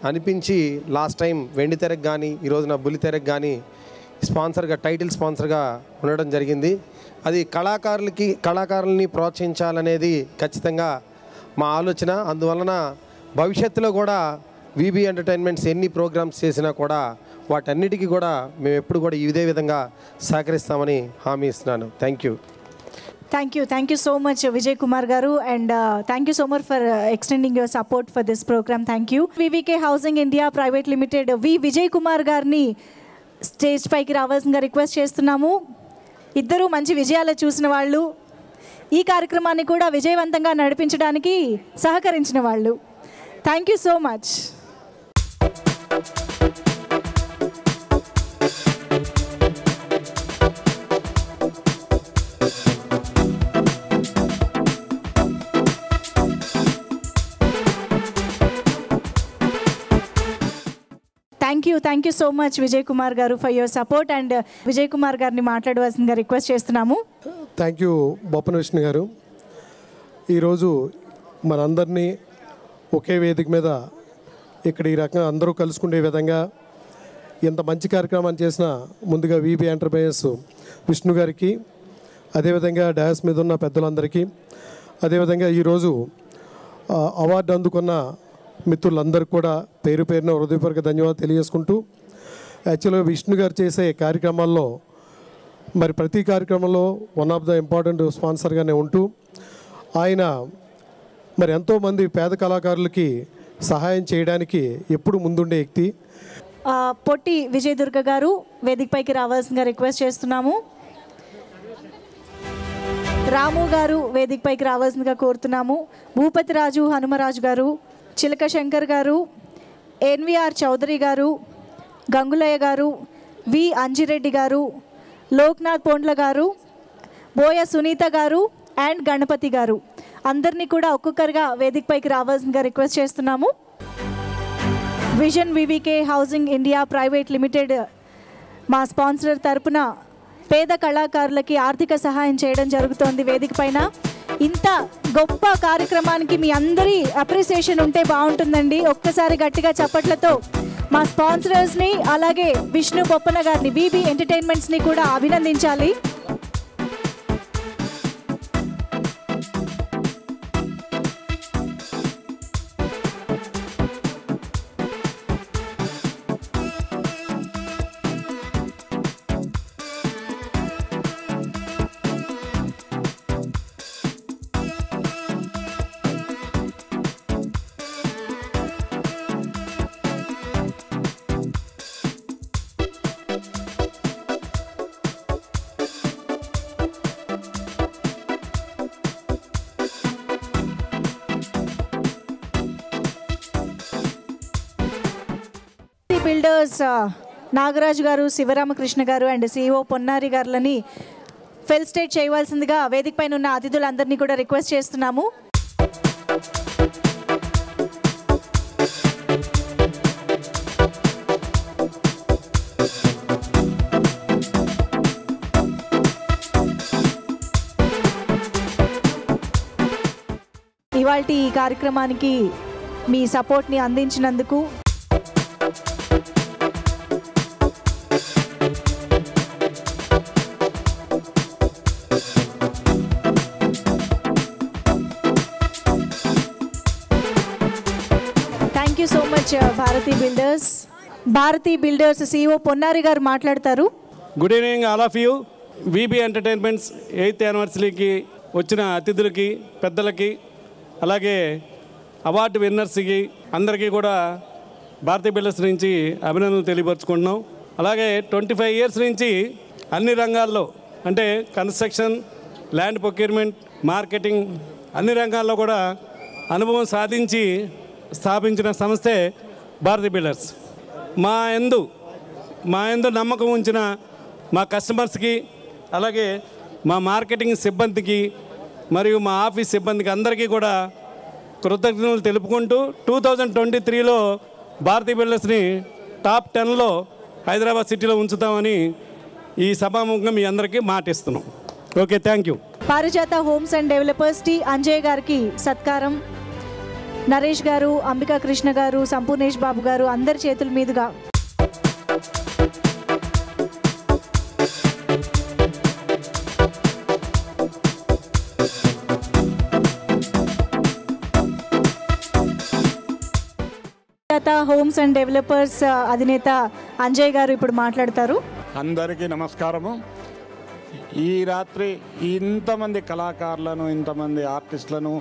అనిపించి లాస్ట్ టైం వెండి తెరకు కానీ ఈరోజు నా బుల్లితెరకు కానీ స్పాన్సర్గా టైటిల్ స్పాన్సర్గా ఉండడం జరిగింది. అది కళాకారుల్ని ప్రోత్సహించాలనేది ఖచ్చితంగా మా ఆలోచన. అందువలన భవిష్యత్తులో కూడా వీబీ ఎంటర్టైన్మెంట్స్ ఎన్ని ప్రోగ్రామ్స్ చేసినా కూడా వాటన్నిటికీ కూడా మేము ఎప్పుడు కూడా ఇదే విధంగా సహకరిస్తామని హామీ ఇస్తున్నాను. Thank you so much Vijay Kumar garu, and thank you so much for extending your support for this program. Thank you. VVK Housing India Private Limited Vijay Kumar garni stage పైకి రావాల్సిందిగా రిక్వెస్ట్ చేస్తున్నాము. ఇద్దరు మంచి విజయాలు చూసిన వాళ్ళు, ఈ కార్యక్రమాన్ని కూడా విజయవంతంగా నడిపించడానికి సహకరించిన వాళ్ళు. Thank you so much. Thank you so much Vijay Kumar గారు for your support. And Vijay Kumar గారిని మాట్లాడవలసిందిగా రిక్వెస్ట్ చేస్తున్నాము. థ్యాంక్ యూ బొప్పన విష్ణు గారు. ఈరోజు మనందరినీ ఒకే వేదిక మీద ఇక్కడ ఈ రకంగా అందరూ కలుసుకునే విధంగా ఇంత మంచి కార్యక్రమాన్ని చేసిన ముందుగా వీబీ ఎంటర్ప్రైజెస్ విష్ణు గారికి, అదేవిధంగా డాస్ మీద ఉన్న పెద్దలందరికీ, అదేవిధంగా ఈరోజు అవార్డు అందుకున్న మిత్రులందరికీ కూడా పేరు పేరున హృదయపూర్వక ధన్యవాదాలు తెలియజేసుకుంటూ, యాక్చువల్గా విష్ణు గారు చేసే కార్యక్రమాల్లో మరి ప్రతి కార్యక్రమంలో వన్ ఆఫ్ ద ఇంపార్టెంట్ స్పాన్సర్గానే ఉంటూ ఆయన మరి ఎంతోమంది పేద కళాకారులకి సహాయం చేయడానికి ఎప్పుడు ముందుండే వ్యక్తి. పొట్టి విజయ్ దుర్గ గారు వేదికపైకి రావాల్సిందిగా రిక్వెస్ట్ చేస్తున్నాము. రాము గారు వేదికపైకి రావాల్సిందిగా కోరుతున్నాము. భూపతి రాజు హనుమరాజు గారు, చిలక శంకర్ గారు, ఎన్విఆర్ చౌదరి గారు, గంగులయ్య గారు, వి అంజిరెడ్డి గారు, లోక్నాథ్ పోండ్ల గారు, బోయ సునీత గారు అండ్ గణపతి గారు అందరినీ కూడా ఒక్కొక్కరిగా వేదికపైకి రావాల్సిందిగా రిక్వెస్ట్ చేస్తున్నాము. Vision VVK housing India private limited మా స్పాన్సర్ తరపున పేద కళాకారులకి ఆర్థిక సహాయం చేయడం జరుగుతోంది వేదిక పైన. ఇంత గొప్ప కార్యక్రమానికి మీ అందరి అప్రిసియేషన్ ఉంటే బాగుంటుందండి. ఒక్కసారి గట్టిగా చప్పట్లతో మా స్పాన్సరర్స్ని అలాగే విష్ణు బొప్పన గారిని, వీబీ ఎంటర్టైన్మెంట్స్ని కూడా అభినందించాలి. బిల్డర్స్ నాగరాజు గారు, శివరామకృష్ణ గారు అండ్ సిఇఓ పొన్నారి గారులని ఫెలిసిటేట్ చేయవలసిందిగా వేదిక పైన ఉన్న అతిథులందరినీ కూడా రిక్వెస్ట్ చేస్తున్నాము. ఇవాల్టి ఈ కార్యక్రమానికి మీ సపోర్ట్ని అందించినందుకు thank you so much Bharati builders CEO Ponnari గారు మాట్లాడతారు. Good evening all of you. VB entertainments 8th యానివర్సరీకి వచ్చిన అతిథులకి, పెద్దలకి, అలాగే అవార్డు విన్నర్స్కి అందరికీ కూడా భారతీ బిల్డర్స్ నుంచి అభినందనలు తెలియపరుచుకుంటున్నాం. అలాగే 25 years నుంచి అన్ని రంగాల్లో అంటే కన్స్ట్రక్షన్, ల్యాండ్ ప్రొక్యూర్మెంట్, మార్కెటింగ్ అన్ని రంగాల్లో కూడా అనుభవం సాధించి స్థాపించిన సంస్థే భారతి బిల్డర్స్. మా యందు నమ్మకం ఉంచిన మా కస్టమర్స్కి, అలాగే మా మార్కెటింగ్ సిబ్బందికి మరియు మా ఆఫీస్ సిబ్బందికి అందరికీ కూడా కృతజ్ఞతలు తెలుపుకుంటూ 2023లో భారతి బిల్డర్స్ని టాప్ 10లో హైదరాబాద్ సిటీలో ఉంచుతామని ఈ సభాముఖంగా మీ అందరికీ మాటిస్తున్నాం. Okay, thank you. Parijata homes and developers T Anjay గారికి సత్కారం. నరేష్ గారు, అంబికా కృష్ణ గారు, సంపూర్ణేష్ బాబు గారు అందరి చేతుల మీదుగా హోమ్స్ అండ్ డెవలపర్స్ అధినేత అంజయ్ గారు ఇప్పుడు మాట్లాడతారు. అందరికీ నమస్కారము. ఈ రాత్రి ఇంతమంది కళాకారులను, ఇంతమంది ఆర్టిస్టులను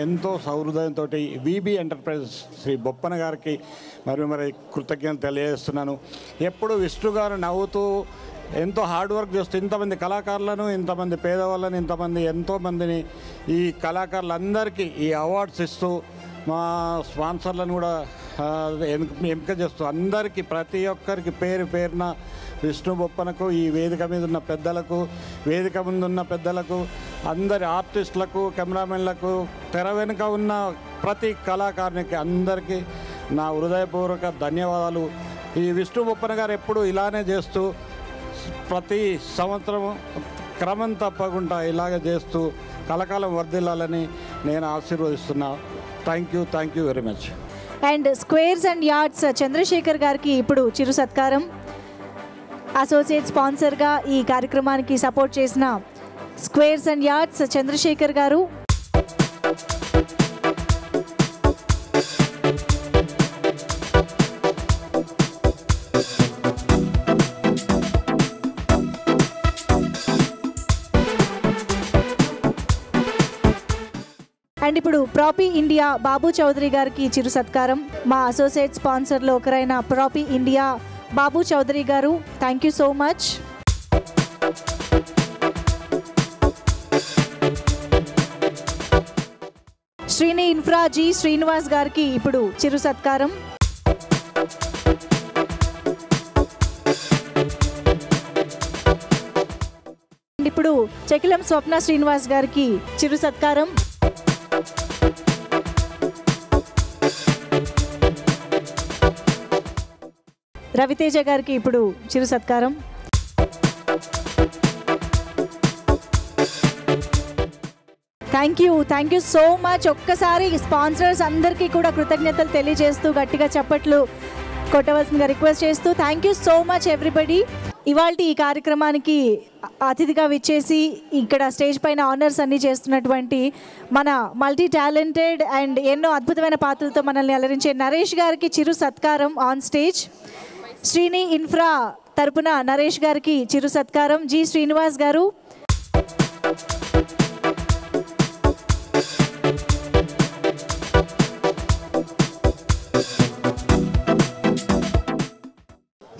ఎంతో సౌహృదయంతో వీబీ ఎంటర్ప్రైజెస్ శ్రీ బొప్పన గారికి మరి కృతజ్ఞతలు తెలియజేస్తున్నాను. ఎప్పుడు విష్ణు గారు నవ్వుతూ ఎంతో హార్డ్ వర్క్ చేస్తూ ఇంతమంది కళాకారులను, ఇంతమంది పేదవాళ్ళని, ఎంతోమందిని ఈ కళాకారులందరికీ ఈ అవార్డ్స్ ఇస్తూ మా స్పాన్సర్లను కూడా ఎంపిక చేస్తూ అందరికీ ప్రతి ఒక్కరికి పేరున విష్ణు బొప్పనకు, ఈ వేదిక మీద ఉన్న పెద్దలకు, వేదిక ముందున్న పెద్దలకు, అందరి ఆర్టిస్టులకు, కెమెరామెన్లకు, తెర వెనుక ఉన్న ప్రతి కళాకారునికి అందరికీ నా హృదయపూర్వక ధన్యవాదాలు. ఈ విష్ణు బొప్పన గారు ఎప్పుడు ఇలానే చేస్తూ ప్రతి సంవత్సరం క్రమం తప్పకుండా ఇలాగే చేస్తూ కలకాలం వర్ధిల్లాలని నేను ఆశీర్వదిస్తున్నా. Thank you very much. And squares and yards Chandrashekar గారికి ఇప్పుడు చిరు సత్కారం. అసోసియేట్ స్పాన్సర్గా ఈ కార్యక్రమానికి సపోర్ట్ చేసిన స్క్వేర్స్ అండ్ యార్డ్స్ చంద్రశేఖర్ గారు. అండ్ ఇప్పుడు ప్రాపీ ఇండియా బాబు చౌదరి గారికి చిరు సత్కారం. మా అసోసియేట్ స్పాన్సర్లో ఒకరైన ప్రాపీ ఇండియా బాబు చౌదరి గారు, thank you so much. Srini infra G Srinivas గారికి ఇప్పుడు చిరు సత్కారం. ఇప్పుడు చెకిలం స్వప్న శ్రీనివాస్ గారికి చిరు సత్కారం. రవితేజ గారికి ఇప్పుడు చిరు సత్కారం. Thank you so much. ఒక్కసారి స్పాన్సర్స్ అందరికీ కూడా కృతజ్ఞతలు తెలియజేస్తూ గట్టిగా చప్పట్లు కొట్టవలసిందిగా రిక్వెస్ట్ చేస్తూ thank you so much everybody. ఇవాళ ఈ కార్యక్రమానికి అతిథిగా విచ్చేసి ఇక్కడ స్టేజ్ పైన ఆనర్స్ అన్నీ చేస్తున్నటువంటి మన మల్టీ టాలెంటెడ్ అండ్ ఎన్నో అద్భుతమైన పాత్రలతో మనల్ని అలరించే నరేష్ గారికి చిరు సత్కారం ఆన్ స్టేజ్. శ్రీని ఇన్ఫ్రా తరపున నరేష్ గారికి చిరు సత్కారం. జి శ్రీనివాస్ గారు.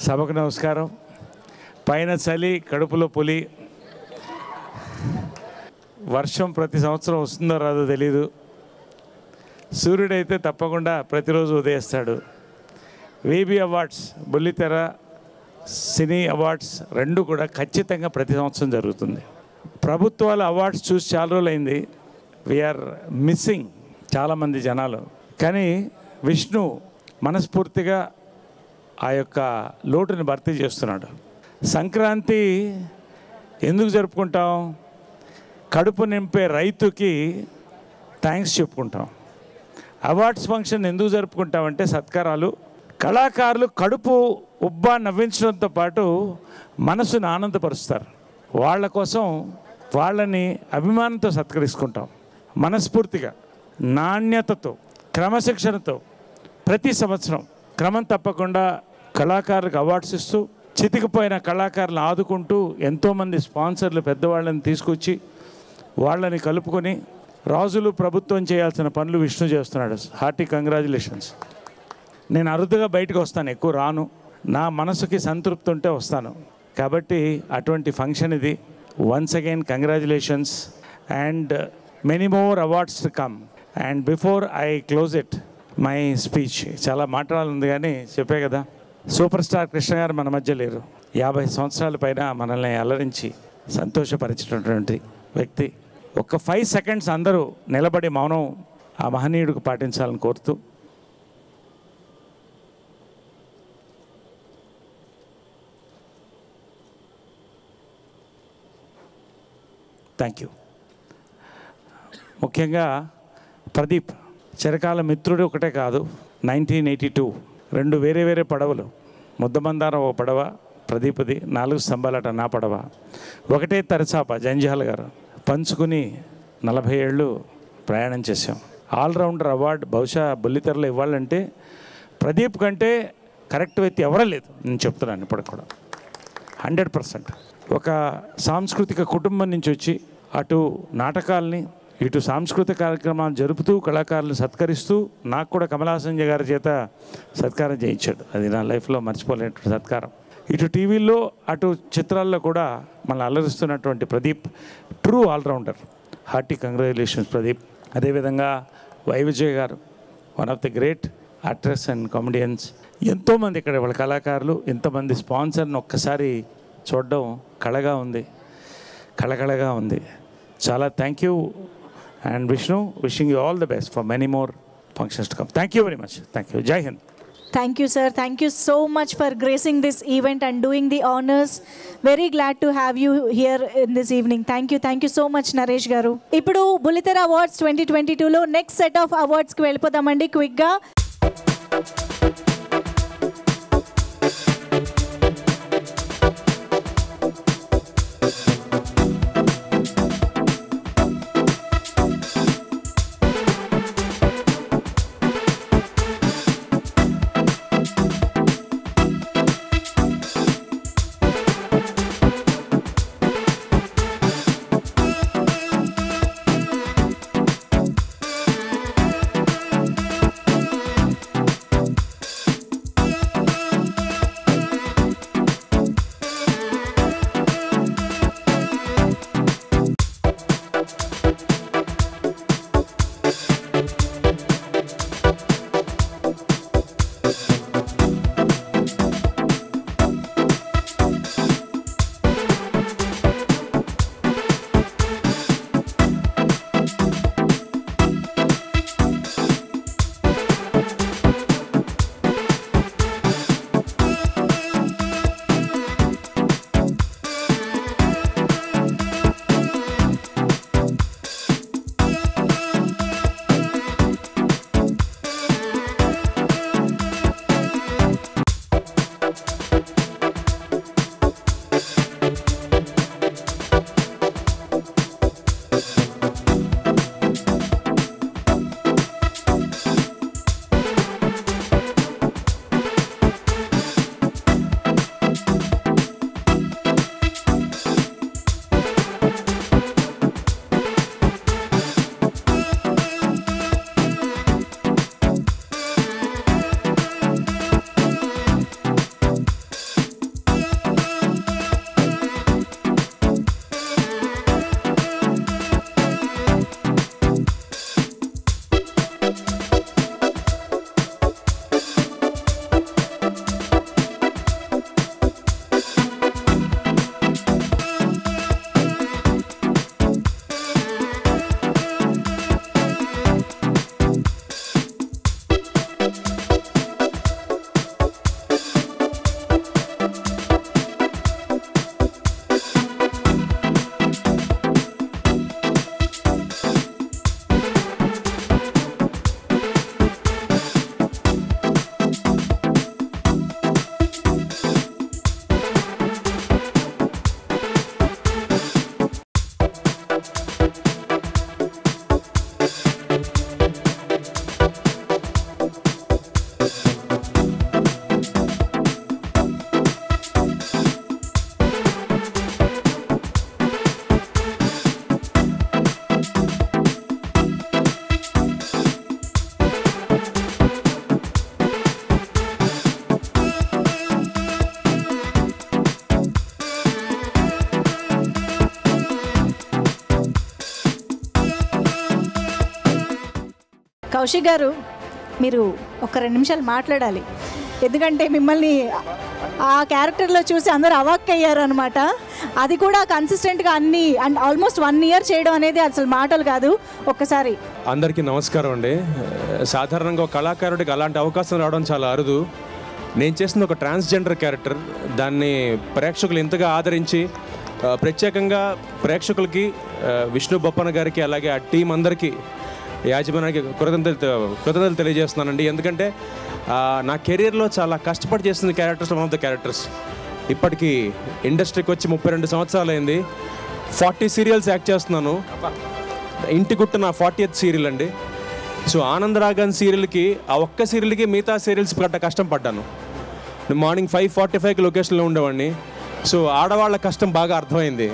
సభకు నమస్కారం. పైన చలి, కడుపులో పులి. వర్షం ప్రతి సంవత్సరం వస్తుందో రాదో తెలీదు. సూర్యుడైతే తప్పకుండా ప్రతిరోజు ఉదయిస్తాడు. వీబీ అవార్డ్స్, బుల్లితెర సినీ అవార్డ్స్ రెండు కూడా ఖచ్చితంగా ప్రతి సంవత్సరం జరుగుతుంది. ప్రభుత్వాల అవార్డ్స్ చూసి చాలా రోజులైంది. వీఆర్ మిస్సింగ్ చాలామంది జనాలు. కానీ విష్ణు మనస్ఫూర్తిగా ఆ యొక్క లోటుని భర్తీ చేస్తున్నాడు. సంక్రాంతి ఎందుకు జరుపుకుంటాం? కడుపు నింపే రైతుకి థ్యాంక్స్ చెప్పుకుంటాం. అవార్డ్స్ ఫంక్షన్ ఎందుకు జరుపుకుంటామంటే సత్కారాలు, కళాకారులు కడుపు ఉబ్బా నవ్వించడంతో పాటు మనసుని ఆనందపరుస్తారు. వాళ్ళ కోసం వాళ్ళని అభిమానంతో సత్కరించుకుంటాం. మనస్ఫూర్తిగా, నాణ్యతతో, క్రమశిక్షణతో ప్రతి సంవత్సరం క్రమం తప్పకుండా కళాకారులకు అవార్డ్స్ ఇస్తూ, చితికిపోయిన కళాకారులను ఆదుకుంటూ ఎంతోమంది స్పాన్సర్లు పెద్దవాళ్ళని తీసుకొచ్చి వాళ్ళని కలుపుకొని రాజులు ప్రభుత్వం చేయాల్సిన పనులు విష్ణు చేస్తున్నాడు. Hearty congratulations. నేను అరుదుగా బయటకు వస్తాను, ఎక్కువ రాను. నా మనసుకి సంతృప్తి ఉంటే వస్తాను. కాబట్టి అటువంటి ఫంక్షన్ ఇది. Once again congratulations and many more awards to come. And before I close it, my speech చాలా మాట్లాడాలి కానీ చెప్పే కదా, సూపర్ స్టార్ కృష్ణ గారు మన మధ్య లేరు. 50 సంవత్సరాల పైన మనల్ని అలరించి సంతోషపరిచినటువంటి వ్యక్తి. ఒక 5 సెకండ్స్ అందరూ నిలబడి మౌనం ఆ మహనీయుడికి పాటించాలని కోరుతూ థ్యాంక్ యూ. ముఖ్యంగా ప్రదీప్ చిరకాల మిత్రుడు ఒకటే కాదు, 1982 2 వేరే వేరే పడవలు, ముద్దమందారం ఒక పడవ ప్రదీప్ది, 4 స్తంభాలట నా పడవ, ఒకటే తరచాప జంజాల్ గారు పంచుకుని 40 ఏళ్ళు ప్రయాణం చేశాం. ఆల్రౌండర్ అవార్డు బహుశా బుల్లితెరలో ఇవ్వాలంటే ప్రదీప్ కంటే కరెక్ట్ వ్యక్తి ఎవరూ లేదు, నేను చెప్తున్నాను ఇప్పుడు కూడా 100%. ఒక సాంస్కృతిక కుటుంబం నుంచి వచ్చి అటు నాటకాలని ఇటు సాంస్కృతిక కార్యక్రమాలు జరుపుతూ కళాకారులను సత్కరిస్తూ నాకు కూడా కమలాసంజయ్ గారి చేత సత్కారం చేయించాడు. అది నా లైఫ్లో మర్చిపోలేనటువంటి సత్కారం. ఇటు టీవీల్లో అటు చిత్రాల్లో కూడా మనల్ని అలరిస్తున్నటువంటి Pradeep true allrounder. Hearty congratulations Pradeep. అదేవిధంగా వైవిజయ్ గారు, one of the great actress and comedians. ఎంతోమంది ఇక్కడ వాళ్ళ కళాకారులు, ఎంతమంది స్పాన్సర్ని ఒక్కసారి చూడడం కళగా ఉంది, కళకళగా ఉంది. చాలా thank you. And Vishnu, wishing you all the best for many more functions to come. Thank you very much. Thank you. Jai Hind. Thank you, sir. Thank you so much for gracing this event and doing the honors. Very glad to have you here in this evening. Thank you so much, Naresh garu. Ippudu Bullitera Awards 2022 lo next set of awards ki velipodamandi quick ga. Kaushik గారు, మీరు ఒక 2 నిమిషాలు మాట్లాడాలి. ఎందుకంటే మిమ్మల్ని ఆ క్యారెక్టర్లో చూసి అందరూ అవాక్కయ్యారు అనమాట. అది కూడా కన్సిస్టెంట్గా అన్ని అండ్ ఆల్మోస్ట్ 1 ఇయర్ చేయడం అనేది అసలు మాటలు కాదు. ఒక్కసారి అందరికీ నమస్కారం అండి. సాధారణంగా ఒక కళాకారుడికి అలాంటి అవకాశం రావడం చాలా అరుదు. నేను చేసిన ఒక ట్రాన్స్జెండర్ క్యారెక్టర్, దాన్ని ప్రేక్షకులు ఇంతగా ఆదరించి ప్రత్యేకంగా ప్రేక్షకులకి, విష్ణు బొప్పన గారికి, అలాగే ఆ టీం అందరికీ, యాజమాన్యానికి కృతజ్ఞతలు తెలియజేస్తున్నానండి. ఎందుకంటే నా కెరీర్లో చాలా కష్టపడి చేసిన characters one of the characters. ఇప్పటికీ ఇండస్ట్రీకి వచ్చి 32 సంవత్సరాలు అయింది. 40 సీరియల్స్ యాక్ట్ చేస్తున్నాను. ఇంటి గుట్ట నా 40th సీరియల్ అండి. సో ఆనందరాగన్ సీరియల్కి, ఆ ఒక్క సీరియల్కి మిగతా సీరియల్స్ గట్ట కష్టం పడ్డాను. నేను మార్నింగ్ 5:45కి లొకేషన్లో ఉండేవాడిని. సో ఆడవాళ్ళ కష్టం బాగా అర్థమైంది.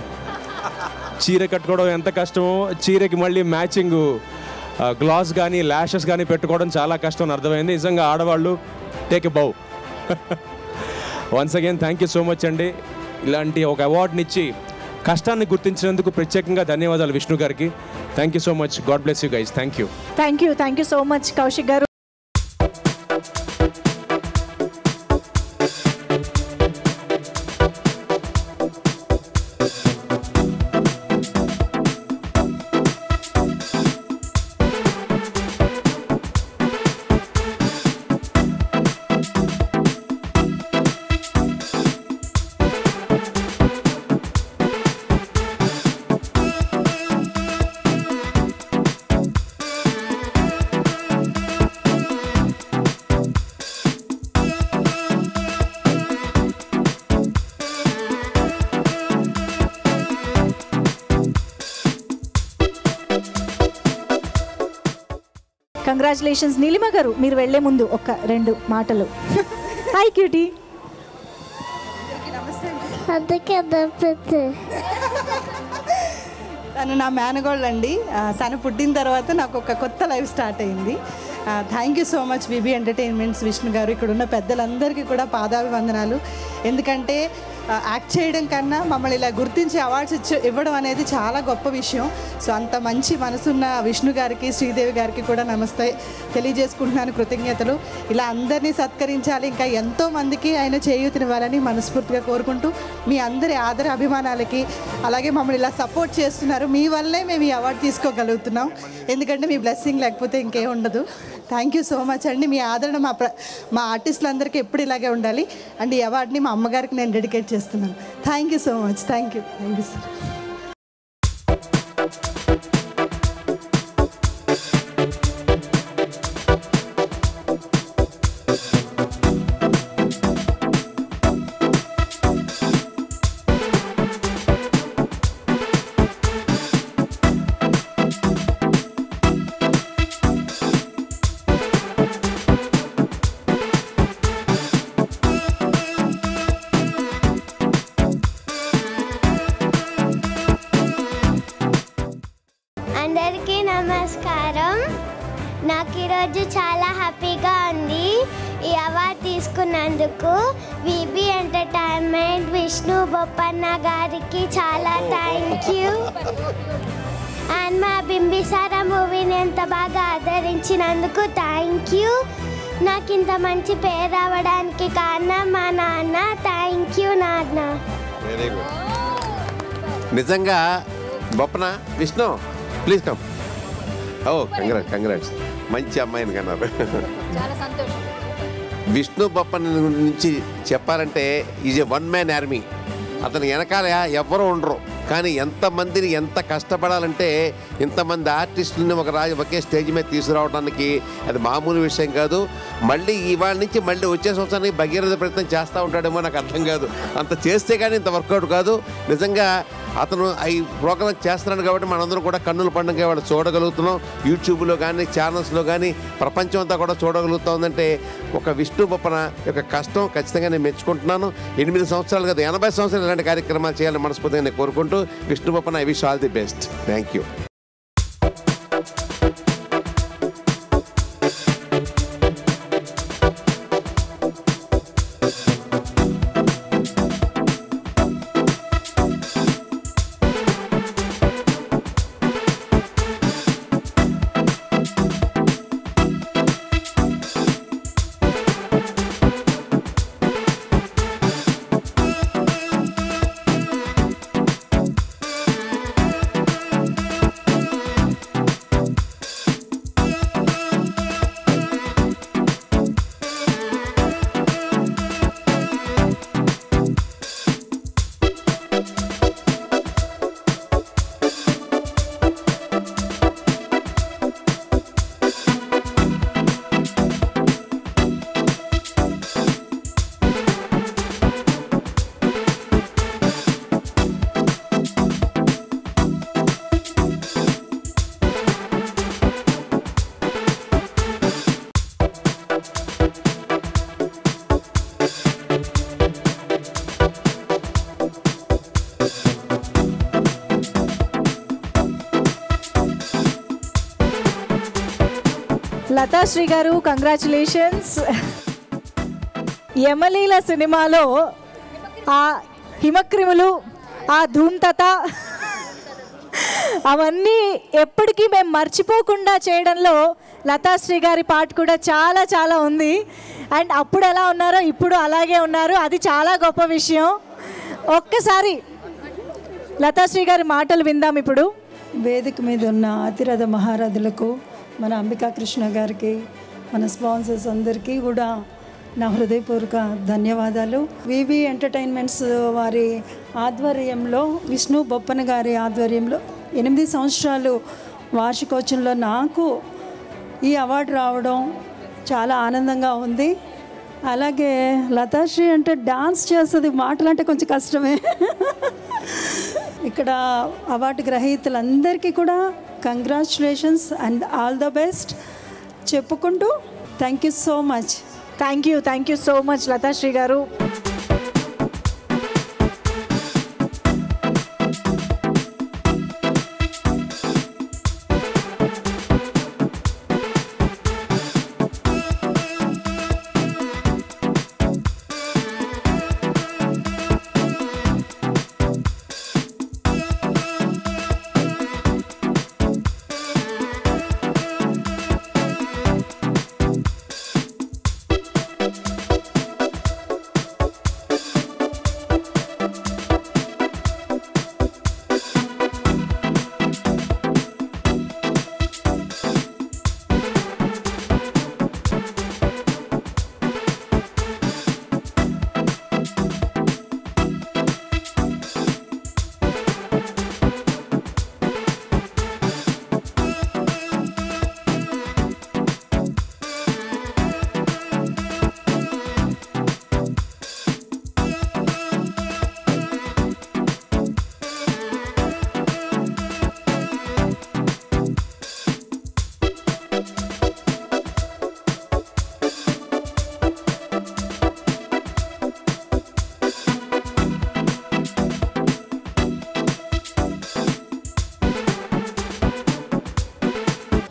చీర కట్టుకోవడం ఎంత కష్టమో, చీరకి మళ్ళీ మ్యాచింగ్ గ్లాస్ కానీ ల్యాషెస్ కానీ పెట్టుకోవడం చాలా కష్టం అని అర్థమైంది. నిజంగా ఆడవాళ్ళు take a bow. Once again thank you so much అండి. ఇలాంటి ఒక అవార్డుని ఇచ్చి కష్టాన్ని గుర్తించినందుకు ప్రత్యేకంగా ధన్యవాదాలు విష్ణు గారికి. Thank you so much. God bless you guys. Thank you. Thank you so much Kaushik గారు. కంగ్రాచులేషన్స్. నీలిమ గారు, మీరు వెళ్లే ముందు ఒక 2 మాటలు. Hi cutie. తను నా మేనగోళ్ళు అండి. తను పుట్టిన తర్వాత నాకు ఒక కొత్త లైఫ్ స్టార్ట్ అయింది. Thank you so much VB entertainments Vishnu గారు. ఇక్కడ ఉన్న పెద్దలందరికీ కూడా పాదాభివందనాలు. ఎందుకంటే యాక్ట్ చేయడం కన్నా మమ్మల్ని ఇలా గుర్తించి అవార్డ్స్ ఇవ్వడం అనేది చాలా గొప్ప విషయం. సో అంత మంచి మనసున్న విష్ణు గారికి, శ్రీదేవి గారికి కూడా నమస్తే తెలియజేసుకుంటున్నాను, కృతజ్ఞతలు. ఇలా అందరినీ సత్కరించాలి, ఇంకా ఎంతోమందికి ఆయన చేయూతనివ్వాలని మనస్ఫూర్తిగా కోరుకుంటూ, మీ అందరి ఆదర అభిమానాలకి, అలాగే మమ్మల్ని ఇలా సపోర్ట్ చేస్తున్నారు, మీ వల్లే మేము ఈ అవార్డు తీసుకోగలుగుతున్నాం. ఎందుకంటే మీ బ్లెస్సింగ్ లేకపోతే ఇంకేం ఉండదు. థ్యాంక్ యూ సో మచ్ అండి. మీ ఆదరణ మా ఆర్టిస్టులందరికీ ఎప్పుడు ఇలాగే ఉండాలి. అండ్ ఈ అవార్డుని మా అమ్మగారికి నేను డెడికేట్ చేస్తున్నాను. Thank you so much. Thank you sir. అందరికీ నమస్కారం. నాకు ఈరోజు చాలా హ్యాపీగా ఉంది ఈ అవార్డు తీసుకున్నందుకు. విబి ఎంటర్టైన్మెంట్ విష్ణు బొప్పన్న గారికి చాలా థ్యాంక్ యూ. అండ్ మా బింబిసారా మూవీని ఎంత బాగా ఆదరించినందుకు థ్యాంక్ యూ. నాకు ఇంత మంచి పేరు రావడానికి కారణం మా నాన్న. థ్యాంక్ యూ నాన్న. Very good. నిజంగా బొప్పన విష్ణు ప్లీజ్ కమ్. ఓ కంగ్రాట్స్. మంచి అమ్మాయిని కన్నారు. విష్ణు బొప్పన నుంచి చెప్పాలంటే ఈజ్ ఏ 1 man ఆర్మీ. అతను వెనకాల ఎవరు ఉండరు, కానీ ఎంతమందిని ఎంత కష్టపడాలంటే ఇంతమంది ఆర్టిస్టులని ఒకే స్టేజ్ మీద తీసుకురావడానికి అది మామూలు విషయం కాదు. మళ్ళీ ఇవాళ నుంచి మళ్ళీ వచ్చే సంవత్సరానికి భగీరథ ప్రయత్నం చేస్తూ ఉంటాడేమో, నాకు అర్థం కాదు. అంత చేస్తే కానీ ఇంత వర్కౌట్ కాదు. నిజంగా అతను ఈ ప్రోగ్రామ్ చేస్తున్నాడు కాబట్టి మనందరం కూడా కన్నుల పండుగ వాళ్ళు చూడగలుగుతున్నాం. యూట్యూబ్లో కానీ ఛానల్స్లో కానీ ప్రపంచం అంతా కూడా చూడగలుగుతుందంటే ఒక విష్ణు బొప్పన యొక్క కష్టం ఖచ్చితంగా నేను మెచ్చుకుంటున్నాను. 8 సంవత్సరాలు కదా, 80 సంవత్సరాలు ఇలాంటి కార్యక్రమాలు చేయాలని మనస్ఫూర్తిగా నేను కోరుకుంటూ Vishnu Boppana I wish all the best. Thank you. Latasri గారు కంగ్రాచులేషన్స్. యమలీల సినిమాలో ఆ హిమక్రిములు, ఆ ధూమ్తత అవన్నీ ఎప్పటికీ మేము మర్చిపోకుండా చేయడంలో లతాశ్రీ గారి పార్ట్ కూడా చాలా చాలా ఉంది. అండ్ అప్పుడు ఎలా ఉన్నారో ఇప్పుడు అలాగే ఉన్నారు, అది చాలా గొప్ప విషయం. ఒక్కసారి లతాశ్రీ గారి మాటలు విందాం ఇప్పుడు. వేదిక మీద ఉన్న అతిరథ మహారథులకు, మన అంబికా కృష్ణ గారికి, మన స్పాన్సర్స్ అందరికీ కూడా నా హృదయపూర్వక ధన్యవాదాలు. వివి ఎంటర్టైన్మెంట్స్ వారి ఆధ్వర్యంలో, విష్ణు బొప్పన గారి ఆధ్వర్యంలో 8 సంవత్సరాలు వార్షికోత్సవంలో నాకు ఈ అవార్డు రావడం చాలా ఆనందంగా ఉంది. అలాగే లతాశ్రీ అంటే డాన్స్ చేస్తుంది, మాటలంటే కొంచెం కష్టమే. ఇక్కడ అవార్డు గ్రహీతలందరికీ కూడా congratulations and all the best చెప్పుకుంటూ thank you so much. Thank you so much Lathasri గారు.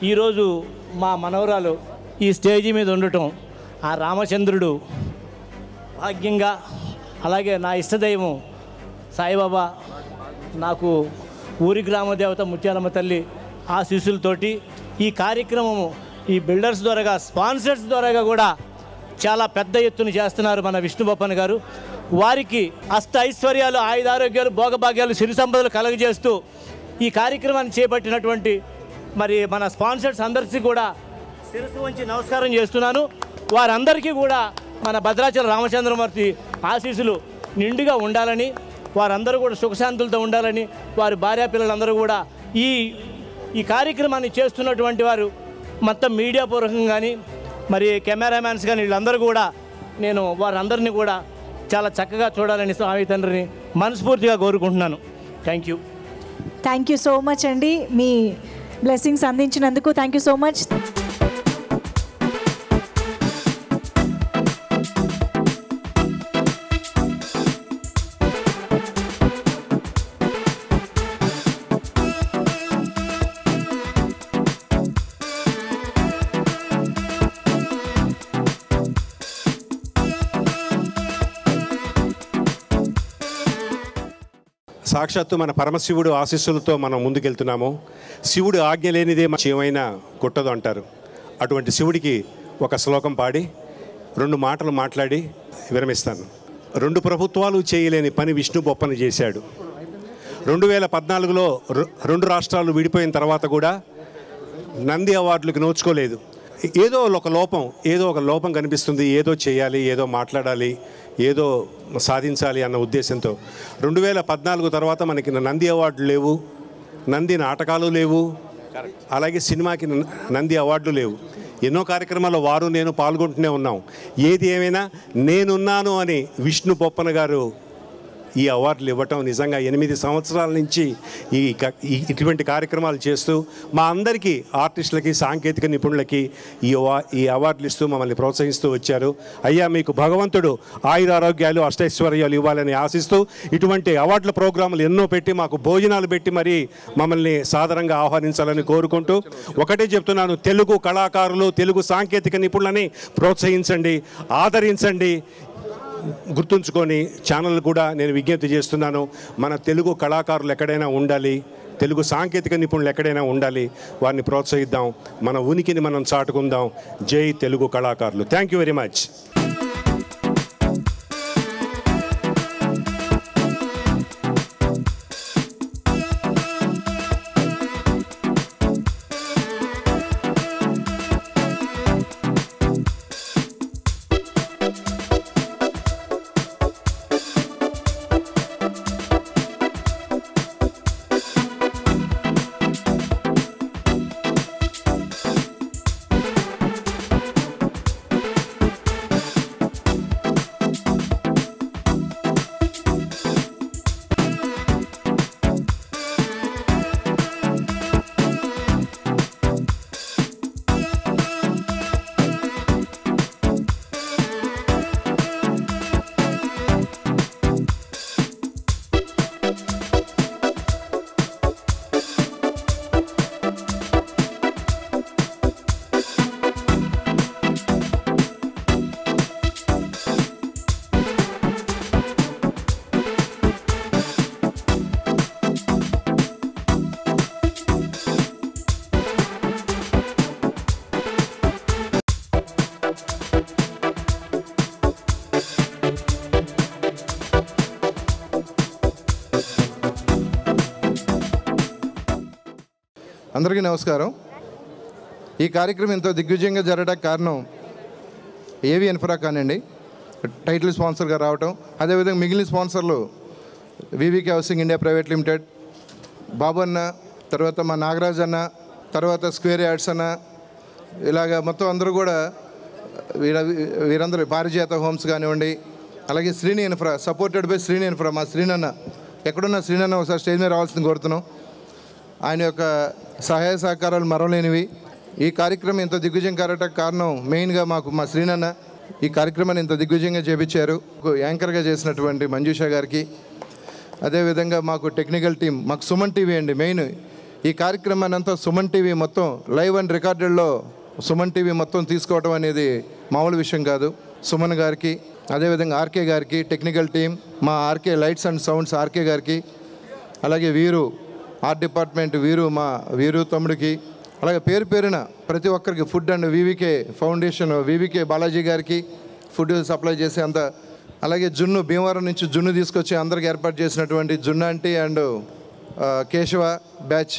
ఈరోజు మా మనవరాలు ఈ స్టేజీ మీద ఉండటం ఆ రామచంద్రుడు భాగ్యంగా, అలాగే నా ఇష్టదైవం సాయిబాబా, నాకు ఊరి గ్రామ దేవత ముత్యాలమ్మ తల్లి ఆశీస్సులతోటి ఈ కార్యక్రమము ఈ బిల్డర్స్ ద్వారాగా, స్పాన్సర్స్ ద్వారాగా కూడా చాలా పెద్ద ఎత్తున చేస్తున్నారు మన విష్ణు బొప్పన గారు. వారికి అష్ట ఐశ్వర్యాలు, ఆయుధారోగ్యాలు, భోగభాగ్యాలు, సిరి సంపదలు కలుగజేస్తూ ఈ కార్యక్రమాన్ని చేపట్టినటువంటి మరి మన స్పాన్సర్స్ అందరికీ కూడా శిరస్సు వంచి నమస్కారం చేస్తున్నాను. వారందరికీ కూడా మన భద్రాచల రామచంద్రమూర్తి ఆశీస్సులు నిండుగా ఉండాలని, వారందరూ కూడా సుఖశాంతులతో ఉండాలని, వారి భార్యా పిల్లలందరూ కూడా ఈ కార్యక్రమాన్ని చేస్తున్నటువంటి వారు మొత్తం మీడియా పూర్వకంగా కానీ, మరి కెమెరామ్యాన్స్ కానీ, వీళ్ళందరూ కూడా నేను వారందరినీ కూడా చాలా చక్కగా చూడాలని స్వామి తండ్రిని మనస్ఫూర్తిగా కోరుకుంటున్నాను. థ్యాంక్ యూ సో మచ్ అండి, మీ బ్లెస్సింగ్స్ అందించినందుకు థ్యాంక్ యూ సో మచ్. సాక్షాత్తు మన పరమశివుడు ఆశీస్సులతో మనం ముందుకెళ్తున్నాము. శివుడు ఆజ్ఞ లేనిదే ఏమైనా కొట్టదు అంటారు. అటువంటి శివుడికి ఒక శ్లోకం పాడి 2 మాటలు మాట్లాడి విరమిస్తాను. 2 ప్రభుత్వాలు చేయలేని పని విష్ణు బొప్పన చేశాడు. 2014లో 2 రాష్ట్రాలు విడిపోయిన తర్వాత కూడా నంది అవార్డులకు నోచుకోలేదు. ఏదో ఒక లోపం కనిపిస్తుంది, ఏదో చేయాలి, ఏదో మాట్లాడాలి, ఏదో సాధించాలి అన్న ఉద్దేశంతో 2014 తర్వాత మనకి నంది అవార్డులు లేవు, నంది నాటకాలు లేవు, అలాగే సినిమాకి నంది అవార్డులు లేవు. ఎన్నో కార్యక్రమాల్లో వారు నేను పాల్గొంటూనే ఉన్నాం. ఏది ఏమైనా నేనున్నాను అని విష్ణు బొప్పన గారు ఈ అవార్డులు ఇవ్వటం నిజంగా 8 సంవత్సరాల నుంచి ఇటువంటి కార్యక్రమాలు చేస్తూ మా అందరికీ ఆర్టిస్టులకి సాంకేతిక నిపుణులకి ఈ అవార్డులు ఇస్తూ మమ్మల్ని ప్రోత్సహిస్తూ వచ్చారు. అయ్యా మీకు భగవంతుడు ఆయురారోగ్యాలు అష్టైశ్వర్యాలు ఇవ్వాలని ఆశిస్తూ ఇటువంటి అవార్డుల ప్రోగ్రాములు ఎన్నో పెట్టి మాకు భోజనాలు పెట్టి మరీ మమ్మల్ని సాదరంగా ఆహ్వానించాలని కోరుకుంటూ ఒకటే చెప్తున్నాను, తెలుగు కళాకారులు తెలుగు సాంకేతిక నిపుణులని ప్రోత్సహించండి, ఆదరించండి. గుర్తుంచుకొని ఛానల్ కూడా నేను విజ్ఞప్తి చేస్తున్నాను, మన తెలుగు కళాకారులు ఎక్కడైనా ఉండాలి, తెలుగు సాంకేతిక నిపుణులు ఎక్కడైనా ఉండాలి, వారిని ప్రోత్సహిద్దాం, మన ఉనికిని మనం చాటుకుందాం. జై తెలుగు కళాకారులు. Thank you very much. అందరికీ నమస్కారం. ఈ కార్యక్రమం ఎంతో దిగ్విజయంగా జరగడానికి కారణం ఏవి ఇన్ఫ్రా కానండి, టైటిల్ స్పాన్సర్గా రావటం, అదేవిధంగా మిగిలిన స్పాన్సర్లు VVK housing India private limited, Babu అన్న, తర్వాత మా నాగరాజ్ అన్న, తర్వాత స్క్వేర్ యార్డ్స్ అన్న, ఇలాగ మొత్తం అందరూ కూడా వీరందరూ పారిజాత హోమ్స్ కానివ్వండి, అలాగే Srini infra supported by Srini infra. మా శ్రీనన్న ఎక్కడున్నా శ్రీనన్న ఒకసారి స్టేజ్ మీద రావాల్సింది కోరుతున్నాం. ఆయన యొక్క సహాయ సహకారాలు మరవలేనివి. ఈ కార్యక్రమం ఇంత దిగ్విజయం కావడానికి కారణం మెయిన్గా మా శ్రీనన్న ఈ కార్యక్రమాన్ని ఇంత దిగ్విజయంగా చేపించారు. యాంకర్గా చేసినటువంటి మంజుషా గారికి, అదేవిధంగా మాకు టెక్నికల్ టీం, మాకు సుమన్ టీవీ అండి మెయిన్. ఈ కార్యక్రమాన్ని అంతా సుమన్ టీవీ మొత్తం లైవ్ అండ్ రికార్డెడ్లో సుమన్ టీవీ మొత్తం తీసుకోవడం అనేది మామూలు విషయం కాదు. సుమన్ గారికి, అదేవిధంగా ఆర్కే గారికి, టెక్నికల్ టీం, మా RK lights and sounds RK గారికి, అలాగే వీరు ఆర్ట్ డిపార్ట్మెంట్ వీరు తమ్ముడికి, అలాగే పేరు పేరున ప్రతి ఒక్కరికి food and VVK foundation VVK Balaji గారికి ఫుడ్ సప్లై చేసే అంత, అలాగే జున్ను భీమవరం నుంచి జున్ను తీసుకొచ్చి అందరికి ఏర్పాటు చేసినటువంటి జున్నాంటి అండ్ కేశవ బ్యాచ్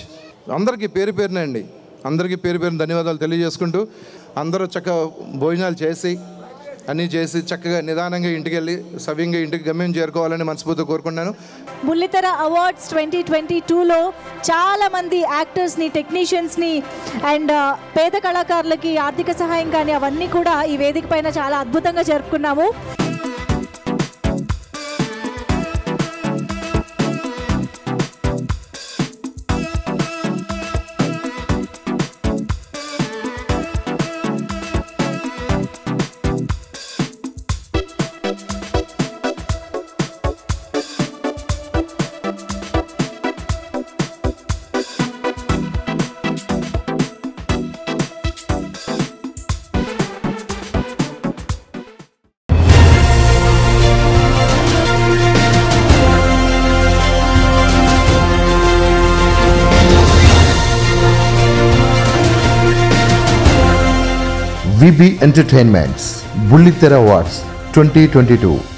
అందరికీ పేరు పేరున అండి, అందరికీ పేరు పేరున ధన్యవాదాలు తెలియజేసుకుంటూ, అందరూ చక్కగా భోజనాలు చేసి అన్నీ చేసి చక్కగా నిదానంగా ఇంటికి వెళ్ళి సవ్యంగా ఇంటికి గమ్యం చేరుకోవాలని మనస్ఫూర్తిగా కోరుకున్నాను. బుల్లితెర అవార్డ్స్ 2022లో చాలామంది యాక్టర్స్ని, టెక్నీషియన్స్ని అండ్ పేద కళాకారులకి ఆర్థిక సహాయం కానీ అవన్నీ కూడా ఈ వేదిక పైన చాలా అద్భుతంగా జరుపుకున్నాము. VB Entertainments Bullitera Awards 2022.